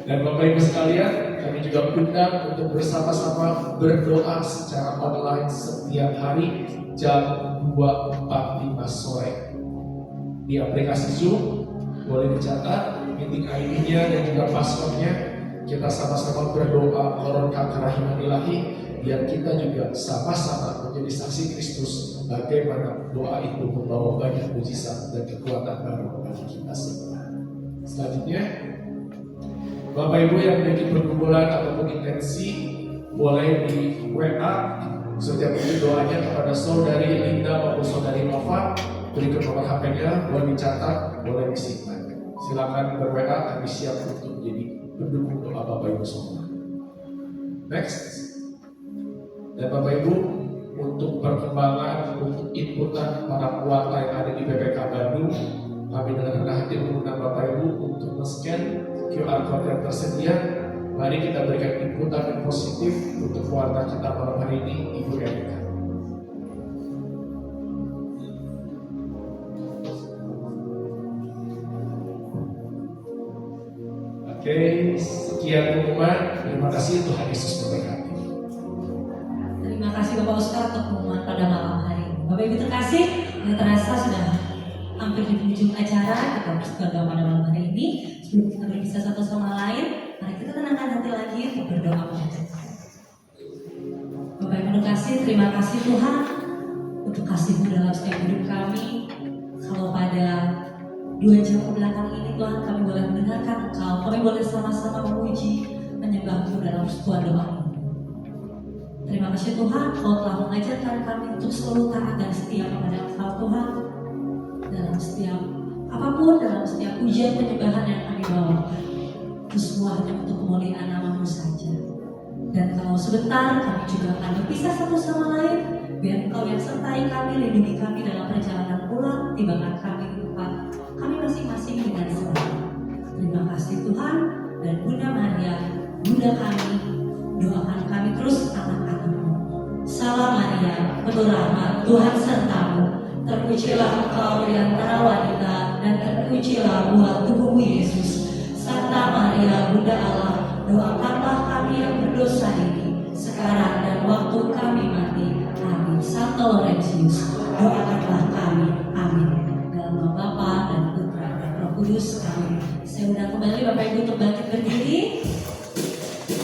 Dan Bapak Ibu sekalian, kami juga undang untuk bersama-sama berdoa secara online setiap hari jam 2.45 sore di aplikasi Zoom. Boleh dicatat meeting ID-nya dan juga password-nya. Kita sama-sama berdoa koronkan kerahiman ilahi, biar kita juga sama-sama menjadi saksi Kristus bagaimana doa itu membawa banyak mujizat dan kekuatan baru bagi kita semua. Selanjutnya, Bapak Ibu yang memiliki pergumulan ataupun intensi boleh di WA setiap itu doanya kepada saudari Linda maupun saudari Nova. Berikut nomor HP-nya, boleh dicatat, boleh disimpan. Silakan ber-WA, kami siap untuk menjadi pendukung doa Bapak Ibu semua. Next. Dan Bapak Ibu, untuk perkembangan, untuk inputan para kuota yang ada di PPK Bandung, kami dengan rendah hati mengundang Bapak Ibu untuk men-scan QR code yang tersedia. Mari kita berikan inputan yang positif untuk keluarga kita malam hari ini, Ibu Erika. Oke, sekian pengumuman. Terima kasih, Tuhan Yesus memberkati. Terima kasih Bapak Oscar untuk pengumuman pada malam hari ini. Bapak Ibu terkasih, yang terasa sudah hampir di ujung acara kita berdoa pada malam hari ini. Sebelum kita berpisah satu sama lain, mari kita tenangkan hati lagi untuk berdoa pada Tuhan. Bapak Ibu terkasih, terima kasih Tuhan untuk kasih-Mu dalam setiap hidup kami. Kalau pada 2 jam kebelakang ini Tuhan, kami boleh mendengarkan Engkau, kami boleh sama-sama memuji, menyembah-Mu dalam sebuah doa ini. Terima kasih Tuhan, Kau telah mengajarkan kami untuk selalu taat dan setia kepada Engkau Tuhan, dalam setiap apapun, dalam setiap ujian penyembahan yang kami bawa. Itu semua hanya untuk kemuliaan nama-Mu saja. Dan kalau sebentar kami juga akan berpisah satu sama lain, biar Engkau yang sertai kami, lindungi kami dalam perjalanan pulang, tibakan kami di tempat kami masing-masing dengan selamat. Terima kasih Tuhan, dan Bunda Maria, Bunda kami, doakan kami terus anak-anak-Mu. Salam Maria, penuh rahmat, Tuhan sertamu. Terpujilah Engkau di antara wanita, dan terpujilah buah tubuhmu Yesus. Santa Maria, Bunda Allah, doakanlah kami yang berdosa ini, sekarang dan waktu kami mati. Amin. Santo Laurentius, doakanlah kami. Amin. Dalam nama Bapa dan Putra dan Roh Kudus. Amin. Saya undang kembali Bapak Ibu untuk bangkit berdiri.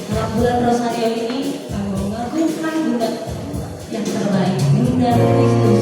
Dalam bulan Rosario ini, kami mengagungkan Bunda yang terbaik, Bunda Kristus.